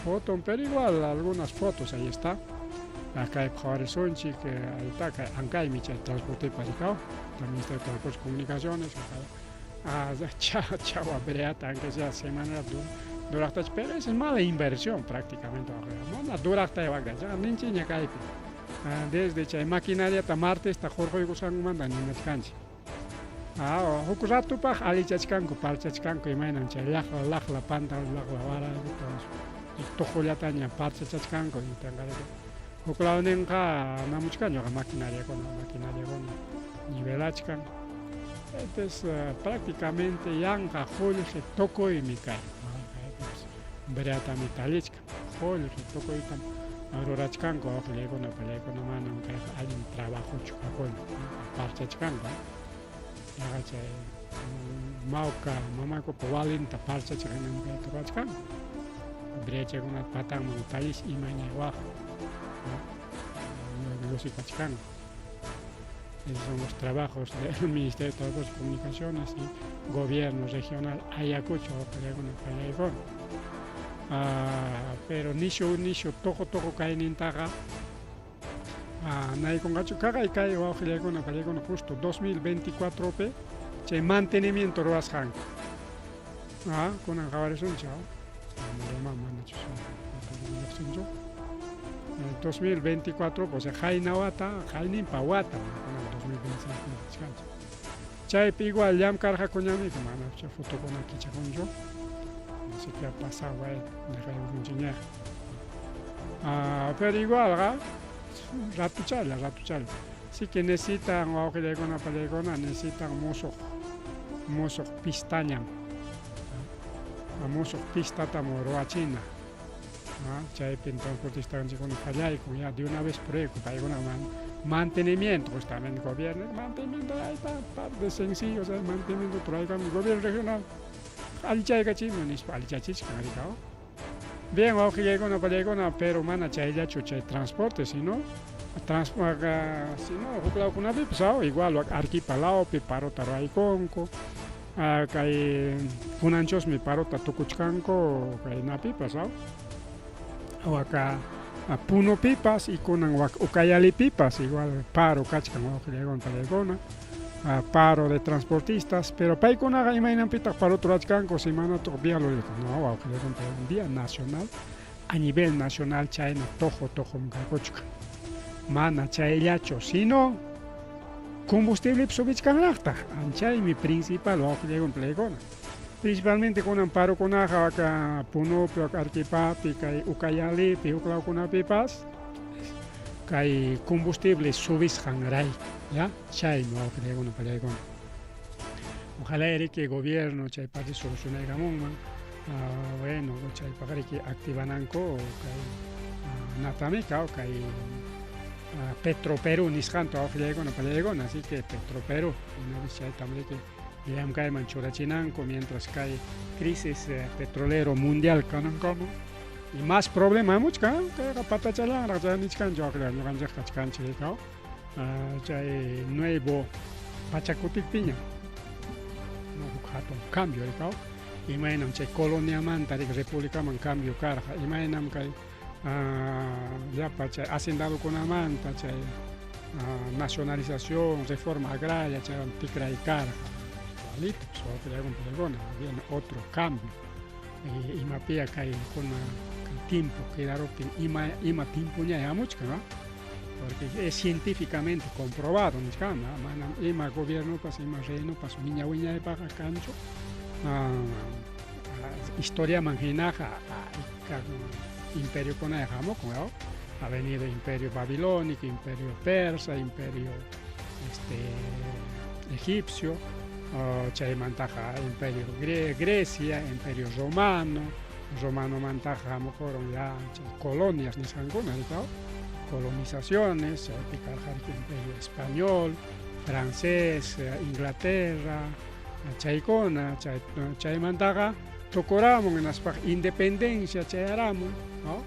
fotos, pero igual algunas fotos ahí está. Acá hay Sonchi que ahí está, acá hay transporte para el Ministerio de Transportes y Comunicaciones. Chao, Beata, aunque sea semana durante pero es mala inversión prácticamente. Durante la vaga, ya ninchiña cae. Desde chay maquinaria hasta martes hasta Jorge y Gusán mandan en descanso. Hukuratu paj ali chachkanko, pal chachkanko y mainan chay la panta, la vara, tojoliataña, parcha chachkanko y tangare. Hukulaunenka namuchkanyo maquinaria con nivelachkan. Entonces prácticamente yanga Jorge tocó y me cae. Beata metalichka, Jorge tocó y tam. Arorachkanko, ojalego no mano, hay un trabajo chukakol, parcha chkanko. Mauka, mamá ko pawalinta parcha chkanko que trachkan. Brecha con una patama metalis y mañana los chkanko. Esos son los trabajos del Ministerio de Transportes y Comunicaciones y Gobierno Regional Ayacucho, pero nicho, todo cae en Intaga. Nadie con gacho caga y cae con justo 2024 che mantenimiento roas hank. Con anjabares un chao. 2024 pues Jainawata, Jainin Pawata, 2025. Chay igual yam carja con yami, que mana, che foto con aquí che con yo. Así que ha pasado ahí, deja de funcionar. Pero igual, ratuchal. Sí que necesitan, o que le con la palegona, necesitan mozo pistañam. Mozo pista tamoro China. Chay transportista con fallay con ya de una vez preocupa hay una mantenimiento justamente gobierno mantenimiento ahí está parte sencillo o sea mantenimiento traiga mi gobierno regional al chay cachino ni al chachis caricao bien o que llega una palegona pero mana chay ya chucha transporte si no claro con una pisao igual arquipalao piparo tarai conco kai kunanchos mi paro tatukuchkanko kai napi pasao o acá a Puno pipas y con Ucayali pipas, igual paro, cachcan, paro de transportistas, pero para con haga imaginan pitas para otro achcanco, si mana todavía lo digo, no, un día nacional, a nivel nacional, China, tojo, mcacochcan, mana, chaillacho, si no, combustible psobichcan lacta, anchay mi principal, o que un plegona. Principalmente con amparo con aja, Puno, Arquipapi, Ucayali, Piuclau con pipas, que combustible subis hangrai, ya, chay no creo una palegón. Ojalá que el gobierno chay para solucionar el gamón, bueno, chay para que activananco, que natamika, o que Petroperú, niscanto, ojalá una palegón, así que Petroperú, una vez chay también que ya cae manchurachinanco mientras cae crisis petrolero mundial y más problema muchka que patachala raja nichkan yo creo no ganja kachkan chirikao chay nuevo Pachacutic piña no bukaton cambio rikao imainam chay colonia manta república man cambio karja imainam kay ya chay hacendado con manta chay nacionalización reforma agraria chay tikra y karja igualito so bien otro cambio y mapea kay con tiempo quedaron ima tiempo ya mucho ¿no? Porque es científicamente comprobado, ¿no? Ima gobierno, pues ima reino, pues miña uña de paja cancho, historia manjinaja, imperio con ajamo, ha venido imperio babilónico, imperio persa, imperio egipcio, chay mantaja imperio Grecia, imperio romano mantaja, a lo mejor ya colonias, ni sanguna, ¿no? Colonizaciones, imperio español, francés, Inglaterra, chaicona, chaimantaga, tocoramos en las independencia, chayaramos, ¿no?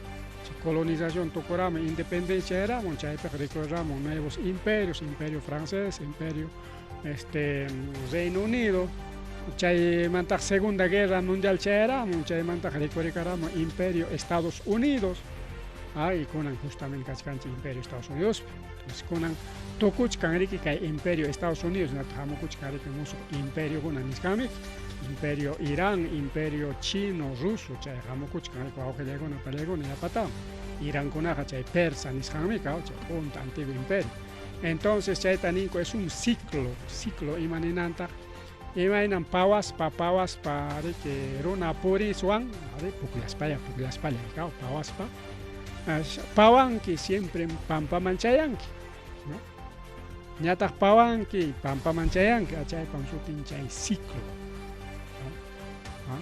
Colonización tocoramos, independencia éramos, recorramos nuevos imperios, imperio francés, imperio Reino Unido, chaymantaga Segunda Guerra Mundial chayaramos, chaymantaga recorramos imperio Estados Unidos. Y con justamente el imperio Estados Unidos, entonces con tokuchkan que imperio Estados Unidos, imperio con imperio Irán, imperio chino, ruso, Irán con persa, antiguo imperio. Entonces es un ciclo imaninanta. Imainan pawas para que rona puri suan, puklas paya, pawas pa. Pawanki siempre pampa manchayanki, ¿no? Ñatak pawanki pampa manchayanki, achay pamsutin chay ciclo, ¿no?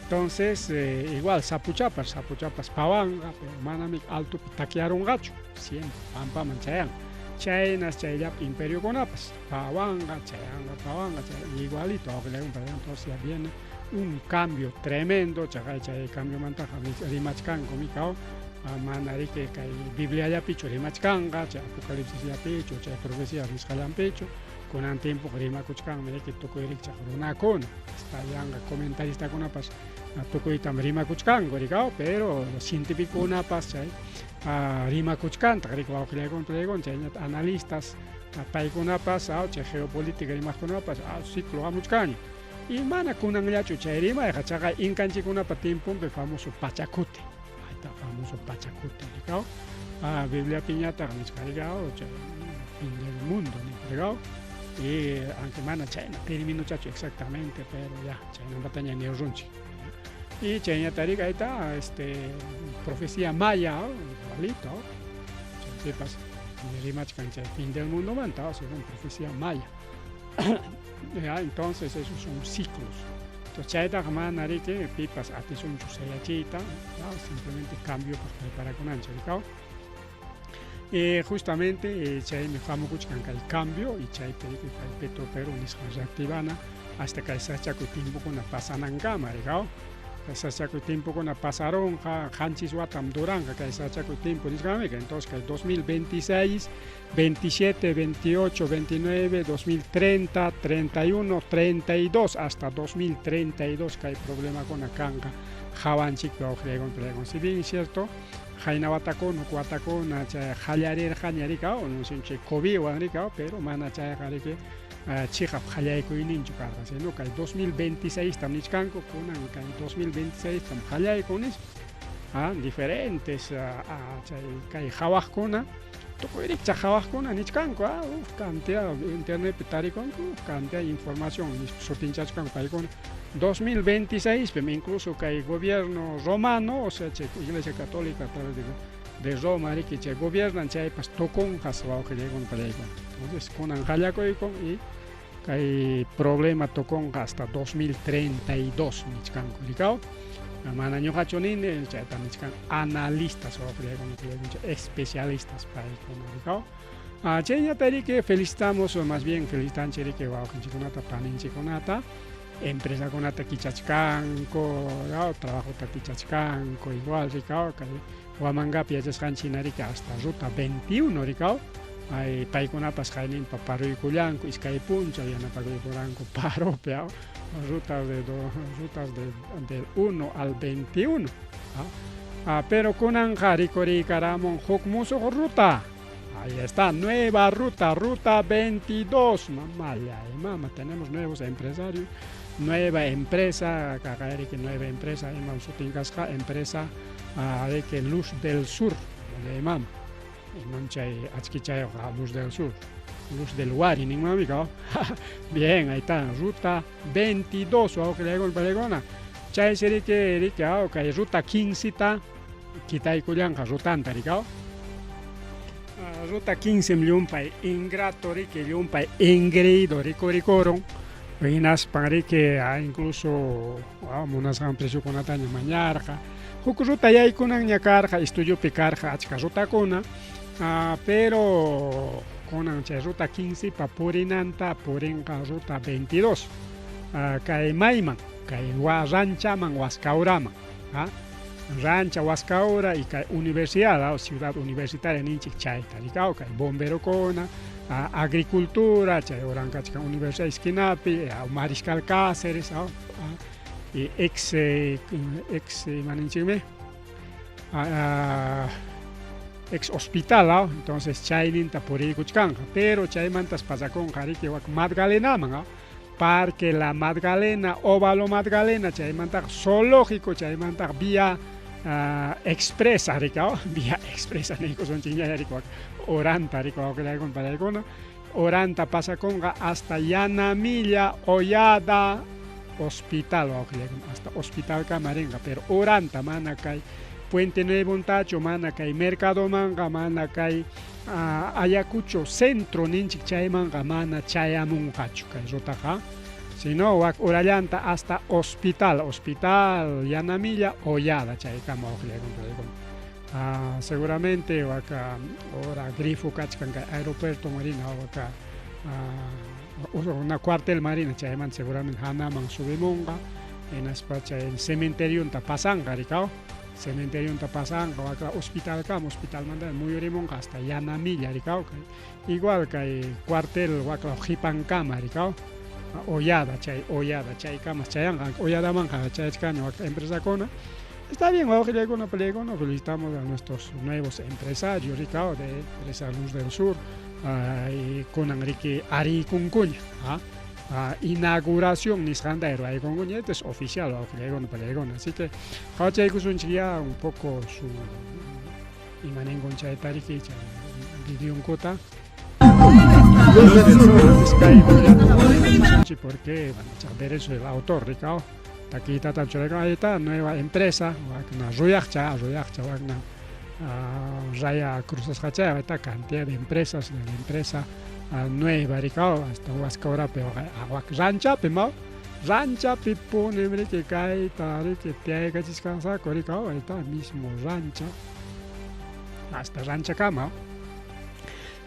Entonces igual sapuchapas pawanga, pero manamik alto taquearon gacho, siempre pampa manchayanki. Chaynas chaylap imperio conapas, pawanga, igualito, entonces ya viene un cambio tremendo, chay cambio mantaja, rimachkan komikao. Manarike kay Biblia ya picho rimachkanga, chay Apocalipsis ya picho, chay profecía riscalan picho, con un tiempo rima kuchkan me que toko erik chakona con, está yanga comentarista con apas, toko itam rima kuchkan gorikao, pero los científicos una pas chay rima kuchkan, tagriko auclegon plegon, chay analistas, pay con apas, chay geopolítica rima con apas, ciclo amuchkan. Y mana con un yacho chay rima, chaga incanchi con apa tiempo be famoso Pachacute. Famoso Pachacute, ¿no? Biblia piñata, fin del mundo, ¿no? Y aunque mana China, termino chacho exactamente, pero ya, China batalla ni urunchi. Y China tariga está, profecía maya, igualito, sepas, fin del mundo mantado, según profecía maya. Entonces esos son ciclos. Entonces, chayta jamás que pipas atención chusayachita, simplemente cambio para con ancha, justamente chay me famo kuchkan el cambio y chay que peto pero ni activana hasta que se hacha tiempo con la pasanangama, se hacha tiempo con la pasaron hanchis watam duranga que se hacha tiempo entonces que 2026 27, 28, 29, 2030, 31, 32, hasta 2032 que hay problema con la canga, javanchik, plegon. Si bien es cierto, jainabatako, no cuataco, jayarir, janyarika, o no sé, kobi o anrika, pero mana chayarike, chihap jayaiko y ninchukarga, sino que hay 2026 también canco, con 2026 tam jayaiko nis, diferentes, que jawakona. Toko erik chajawakuna nichkanko, cantidad internet pitarikon, cantidad de información, sotinchachkan paikon. 2026, incluso que hay gobierno romano, o sea, Iglesia Católica a través de Roma, que gobiernan, pues tokon haswao que llegan para allá. Entonces, con anjalaco y que hay problema tokon hasta 2032, nichkanko, ¿no? Mana ñojachonin analistas o especialistas para el Cheña que felicitamos, o más bien felicitan que va a chiconata panin chiconata empresa con kichachkanko, trabajo kichachkanko, igual, ricao, Huamangapi es ganchinarica hasta ruta 21, ricao. Hay paikunapas jainin paparo y cuyanco, iscay puncha, y anapacuranco paro, peao, rutas del 1 al 21. Pero con Anjari, Coricaramon, Hokmuso, ruta. Ahí está, nueva ruta 22. Mamá, tenemos nuevos empresarios, nueva empresa, nueva empresa, empresa de que Luz del Sur, de mamá. Luz del Sur, Luz del Wari, bien, ahí está, ruta 22, o que le digo el pelegona. Chay sería que ruta 15, Kitai Kuyanka, ruta antaricao. Ruta 15 miliumpai ingrato que liumpai ingrido ricoron vinas para que incluso unas precio con ataña mañarja ruta ya hay con aña carja estudio picarja achka ruta cona pero con ruta 15 pa purinanta purinka ruta 22 kai maiman kai rancha man huascaurama Rancha Huascaura y universidad, ciudad universitaria Ninchik Chay, Talicao, bombero cona, agricultura, Chay Oranca, Universidad Esquinapi, Mariscal Cáceres, y ex hospital, entonces Chay Ninta por Cuchcanja, pero Chay Mantas pasa con Jarique Magdalena, Parque La Magdalena, Óvalo Magdalena, Chay Manta zoológico, Chay Manta vía expresa, vía expresa, son Oranta, que le con Paragona, Oranta pasa con hasta Yanamilla, Ollada, Hospital, hasta Hospital Camarenga, pero Oranta, Manacay, Puente Nuevo Tacho, Manacay, Mercado Manga, Manacay, Ayacucho, Centro Ninchik Chaymanga, Mana Chayamungacho, Rotaja. Si no, Orallanta hasta Hospital, Yanamilla, Ollada, Chaykama, seguramente, ahora Grifo, Cachcanga, Aeropuerto Marina, una cuartel marina, Chayman, seguramente Hanaman, Subimonga, en Espacha, el cementerio en Tapasanga, Ricao, cementerio en Tapasanga, Hospital Cam, Hospital Manda, muy Rimonga, hasta Yanamilla, Ricao, igual que el cuartel, Jipancama, Ricao. Ollada, chay, camas, chayangan, Ollada manja, chay, caño, empresa cona. Está bien, felicitamos a nuestros nuevos empresarios, Ricao, de Empresa Luz del Sur, y con Enrique Ari Cuncuña. Inauguración Nishandaero, Ari Cuncuña, este es oficial, así que, Hachay Kusunchia, un poco su imanen con chay tariki, video un cota. Porque van a ver eso el autor, Ricao. Aquí está nueva empresa, una Ruyacha, Raya Cruzas Hacha, esta cantidad de empresas, la empresa nueva, Ricao, hasta Huascaura, pero Rancha, Pimao, Rancha, Pipone, que cae, que te hay que descansar, Ricao, ahí está mismo Rancha, hasta Rancha Cama.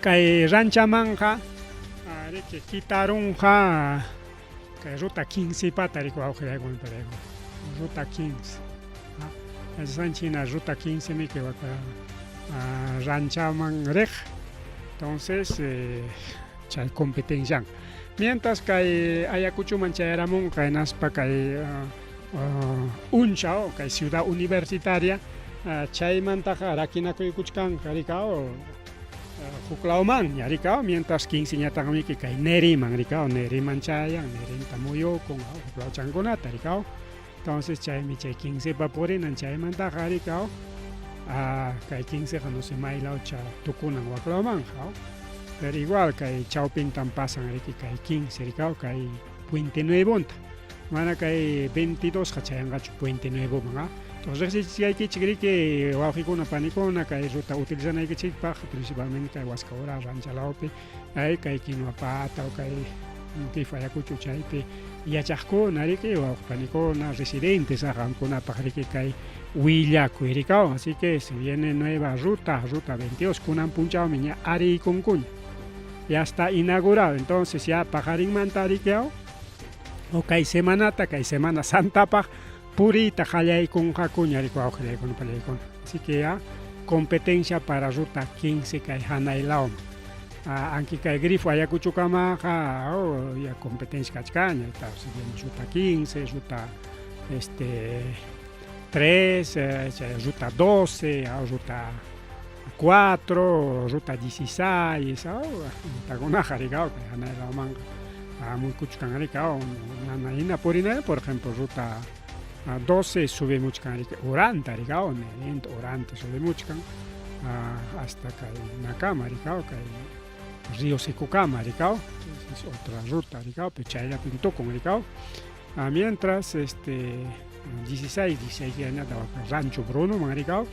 Que Rancha Manja, que quitaron que ruta 15 patarico auge con perego, ruta 15. Es Ranchina ruta 15 me quedo acá Rancha Manrej, entonces hay competencia. Mientras que Ayacucho Manchayara Monja en Aspa que hay Unchao, que hay ciudad universitaria, Chay Mantaja, Rakina Kuchkan, Caricao. Juklauman, Yaricao, mientras 15 ñatangami que hay Neriman, Ricao, Neriman Chayan, Nerim Tamuyo, con Juklau Changonata, Ricao. Entonces, Chay Miche 15 Paporin, and Chay Mantaja, Ricao, que hay 15 no se maila cha Tukunan, Juklauman, pero igual que hay Chao Pintan pasan, que hay 15, Ricao, que hay Puente Nuevo, Mana que hay 22, Hachayan Gacho Puente Nuevo, entonces, si hay que checar que Huajicuna Panicona, que hay ruta utilizan hay que checar, principalmente que hay Huascaura, Rancha Laupe, hay que hay Quinoapata, o que hay Tifayacucho Chaipe, y a Chascona, hay que Panicona, residentes, Arrancona, Pajarique, que hay Huillaco, Ericao, así que se viene nueva ruta 22, Kunan Punchao, Miña, Ari y Cuncuña. Ya está inaugurado, entonces ya Pajarín Mantariqueo, o kay Semana Santa pa purita jalay con jacuña con palaykon. Así que ya competencia para ruta 15 kay hanay laom. Anki kay grifo Ayacucho kamaja ya competencia kachkaña, si bien ruta 15, ruta 3, ruta 12, ruta 4, ruta 16, tagonaja rigao kay hanay laomanga. Muy cuchcan rigao, nanaina porina, por ejemplo, ruta 12 sube mucho Oranta rigao, Oranta sube mucho hasta que Nakama rigao, que Río Secucama rigao, es otra ruta rigao, Pechaila pintó con rigao. Mientras 16 años de Rancho Bruno rigao,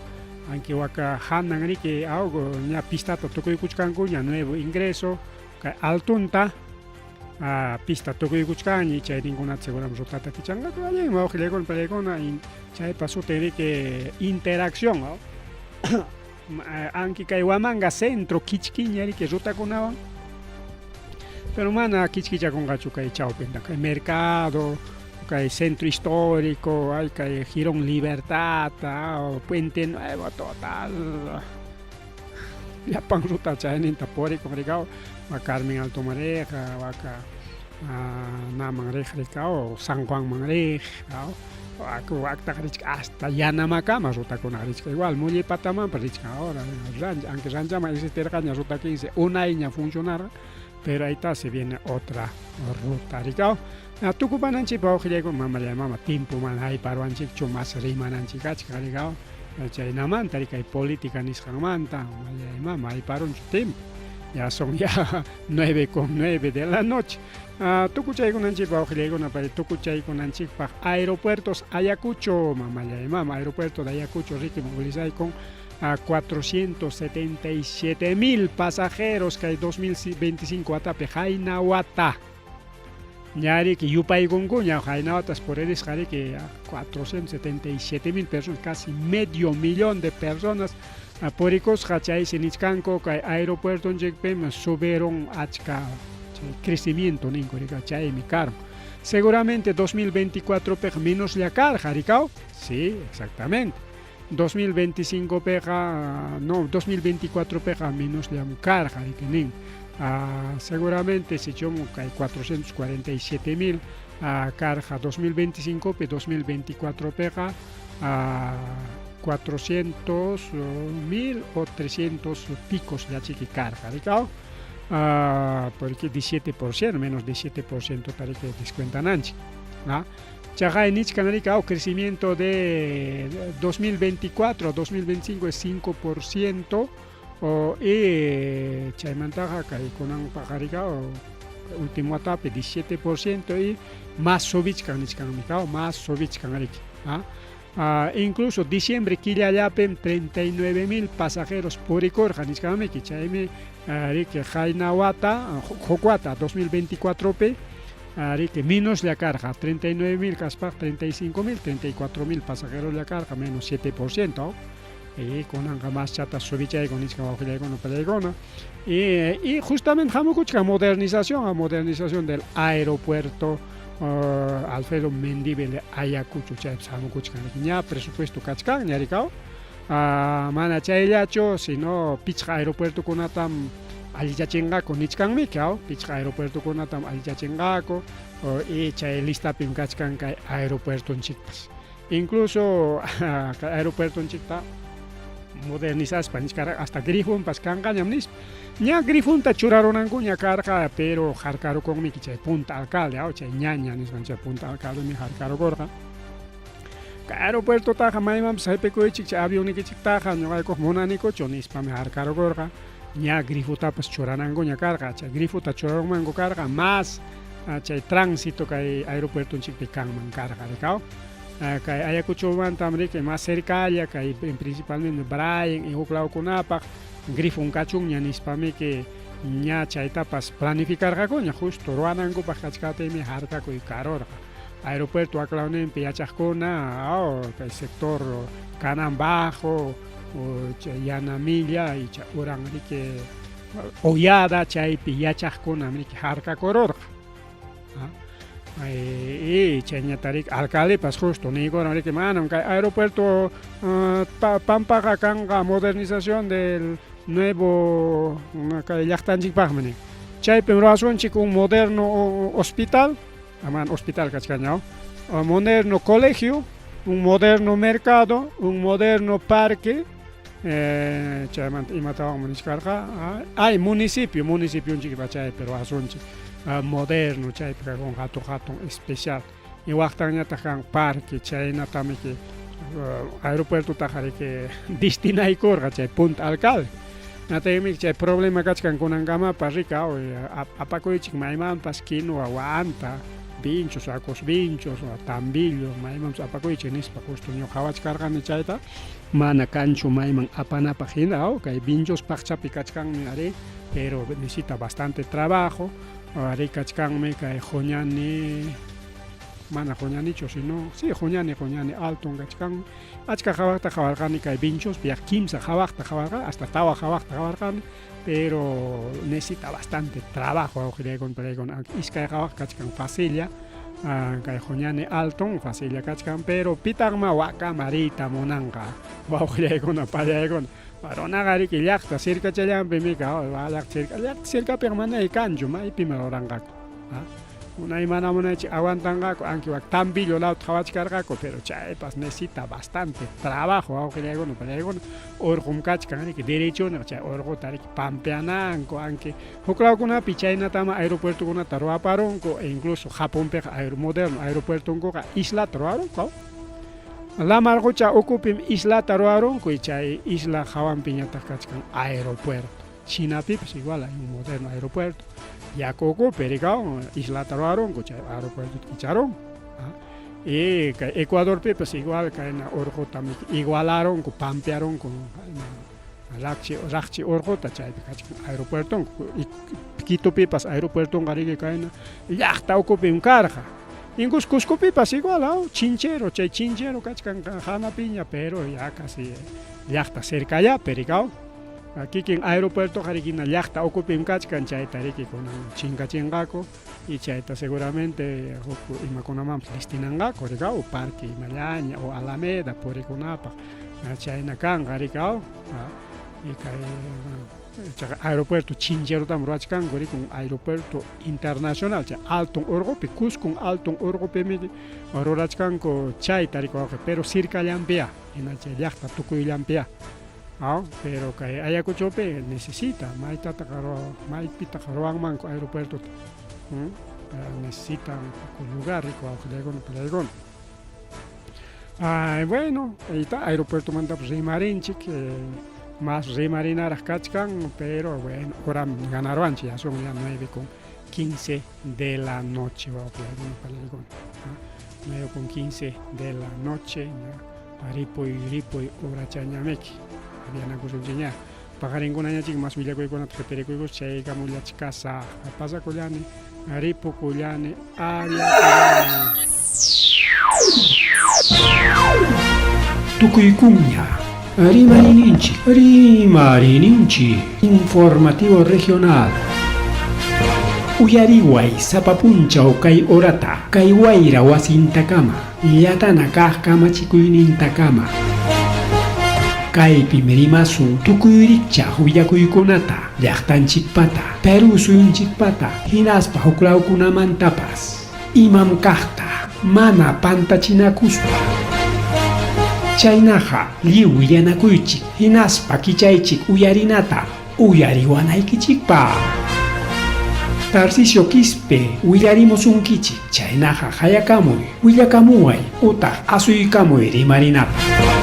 aunque waka hanan que algo ya pista toco y cuchcan ya nuevo ingreso, que Altunta pista toko y kuchkan y chay ninguna segura resultata que changa que vaya me ojalá con pelegona y chay pasó tener que interacción aunque que manga centro kichkiña y que ruta con agua pero mana kichkicha con gacho que chao penda que mercado que centro histórico hay que Girón Libertad o Puente Nuevo total ya pan ruta chay en tapori con rigao Carmen Alto Mareja, Namangrech Ricao, San Juan Mangrech, hasta Yanamacama, ruta con Arichka, igual, muy patamán, pero ahora, aunque Ranchama existe caña, ruta 15, una año funcionar, pero ahí está, se viene otra ruta, Ricao. Tucupananchi, Paujilego, mamá, Timpo, Manhay, Paruanchik, Chumas, Rimananchi, Kachka, Ricao, Chainamanta, Rica y política, Nishamanta, mamá, y Parun Timpo. Ya son ya 9:09 de la noche. Tucuchay con Anchik, Baujilego, Tucuchay con Anchik, aeropuertos Ayacucho, mamá, aeropuerto de Ayacucho, Ricky movilizai con 477,000 pasajeros que hay 2025 atape Jainahuata. Yari que Yupay Gunguña, Jainahuatas por eres Jari que 477,000 personas, casi medio millón de personas. Poricos, Hachay, Senichcanco, aeropuerto en Jekpem, subieron achka crecimiento, Chay, mi caro. Seguramente 2024 pega menos la carga, Ricao. Sí, exactamente. 2025 pega, no, 2024 pega menos la carga, Riquenin. Seguramente se echamos 447,000 carga 2025, pero 2024 pega 400,000 o 300 picos de chiqui carga, ¿rigao? Porque 17%, menos de 7% para que descuentan anchi. Chagay Nichkan rigao, crecimiento de 2024 a 2025 es 5%, y Chaymantaja con un pajarigao, último etape 17%, y más Sovichkan Nichkan rigao, más Sovichkan rigao. Incluso diciembre Kiliayapem 39,000 pasajeros por Icorja, Niscame, Kichaime, Rique Jainahuata, Jocuata 2024 P, Rique menos la carga, 39,000 Caspar, 35,000, 34,000 pasajeros la carga, menos 7%. Y con más chatas Sovicha y con Niscama con Pelegona. Y justamente modernización del aeropuerto. Alfredo Mendívil Ayacucho, ya presupuesto Cachcan, ya Ricao. Mana Chayacho, si no, Pichka Aeropuerto con Atam Alichengaco, Nichkan Mikao, Pichka Aeropuerto con Atam Alichengaco, y Chaylista Pincachkan Aeropuerto en Chictas. Incluso Aeropuerto en Chicta modernizar Spanish hasta Grifun Pascan Gañamnis. Ña Grifun tachuraron anguña carga, pero Jarcaro con mi que punta alcalde, ñaña ni sancha punta alcalde mi Jarcaro gorga. Aeropuerto taja maimam saipeco chich avión ni que chitaja, no hay como monanico, chonispa me Jarcaro gorga. Ña Grifu tapas churananguña carga, Grifu tachuraron mango carga, más tránsito que hay aeropuerto en Chicpicán carga de cao. Que Ayacucho también que más cerca que hay principalmente Brian y Uclao Kunapa, Grifo un cachung ya nispame que ña chaitapas planificar gacoña justo ruanango para cachcate me harca y carora. Aeropuerto aclaunen piachacona el sector Canan Bajo o Yanamilla y Chaurang que Ollada chay piachacona me harca corora. y chañatarik alcalde pas justo ni con que manan aeropuerto Pampaga Kanga modernización del nuevo llaqtanchik pagmani chay primero un moderno hospital aman hospital kachkañao un moderno colegio un moderno mercado un moderno parque hay municipio un chico pero asunchi moderno chay con gato especial y waqtanya tajan parque chay natami que aeropuerto tajari que destina y corga chay punto alcalde natami chay problema kachkan kunangama parrica o apakoichik maiman paskino aguanta vinchos acos vinchos o tambillo maiman apakoichik nispa justo ño hawach cargani chayta mana cancho maiman apana pagina o kay vinchos pachchapi kachkan are pero necesita bastante trabajo ahora kachkanme kay joñani mana joñanicho sino sí joñani alto kachkan achka jawakta jawarqani kay vinchos piaq kimsa jawakta jawarqa hasta tawa jawakta jawarqani pero necesita bastante trabajo con iskay jawak kachkan facilla kay joñani alto facilla kachkan pero pitagma waka marita monanga con apaya Paronagari que llaqta cerca chalampe mika wala cerca permanente cancho mai primero rangako una imana monachi aguantangako aunque tambillo la trabajo cargako pero chaipas necesita bastante trabajo aunque le con para con orgum kachkan que derecho no cha orgo tarik pampeananko aunque hokla kuna pichaina tama aeropuerto kuna tarwa paronko e incluso Japón pe moderno aeropuerto ko isla troaronko la margocha ocupim isla taruaronco y chay isla jawan piñata kachkan aeropuerto China pues igual hay un moderno aeropuerto ya coco pericao isla taruaronco chay aeropuerto kicharon y Ecuador pues igual caen orgo también igualaron con pampearon con rachi orgo chay kachkan aeropuerto y Quito pipas aeropuerto ngari caen ya está ocupim carga Incluso Cuscopipas igual, chinchero, kachkan jana piña, pero ya casi yachta cerca ya, pericao. Aquí en aeropuerto jarikina yachta ocupim kachkan chaita riki con chingako y chaita seguramente imakonamam listinangako, pericao, parque Malaña o Alameda, porikunapa, chaina kan jarikao, y aeropuerto chinchero tam ruachkan gori con aeropuerto internacional cha alton orgope Cusco alton orgope mi ororachkan ko chay tariko pero circa llampea en el yachta tukuy llampea pero que ayaco chope necesita mai pita man ko aeropuerto necesita un lugar rico con bueno ahí está aeropuerto manda Rimarinchi que más remarinar kachkan, pero bueno, ahora ganaron ya son ya 9:15 de la noche, 9:15 de la noche, ripoy hora chañameki, había na kusunchiña, pagarin con aña chik más villa con atjepere con chay kamulla chikasa, pasa collane, ripo collane, área Tucuycuña. Rimarininchi, informativo regional. Uyariway, Sapapuncha o Kai Orata, Kaiwaira Wasintakama, Yatana Kama Chikuinintakama. Kai Pimerimasu, Tukuyricha, Huyakuykunata, Yachtanchikpata, Peru Suyunchikpata, Hinaspa Huklaukunamantapas, Imam Kahta, Mana Pantachinakuspa. Chaynaja, liu yanakuychik, hinaspa kichaychik uyarinata, uyariwanaykichikpa. Tarcisio Quispe, uyarimos un kichik, chaynaja hayakamuy, uyakamuay, utah asuykamuy rimarinata.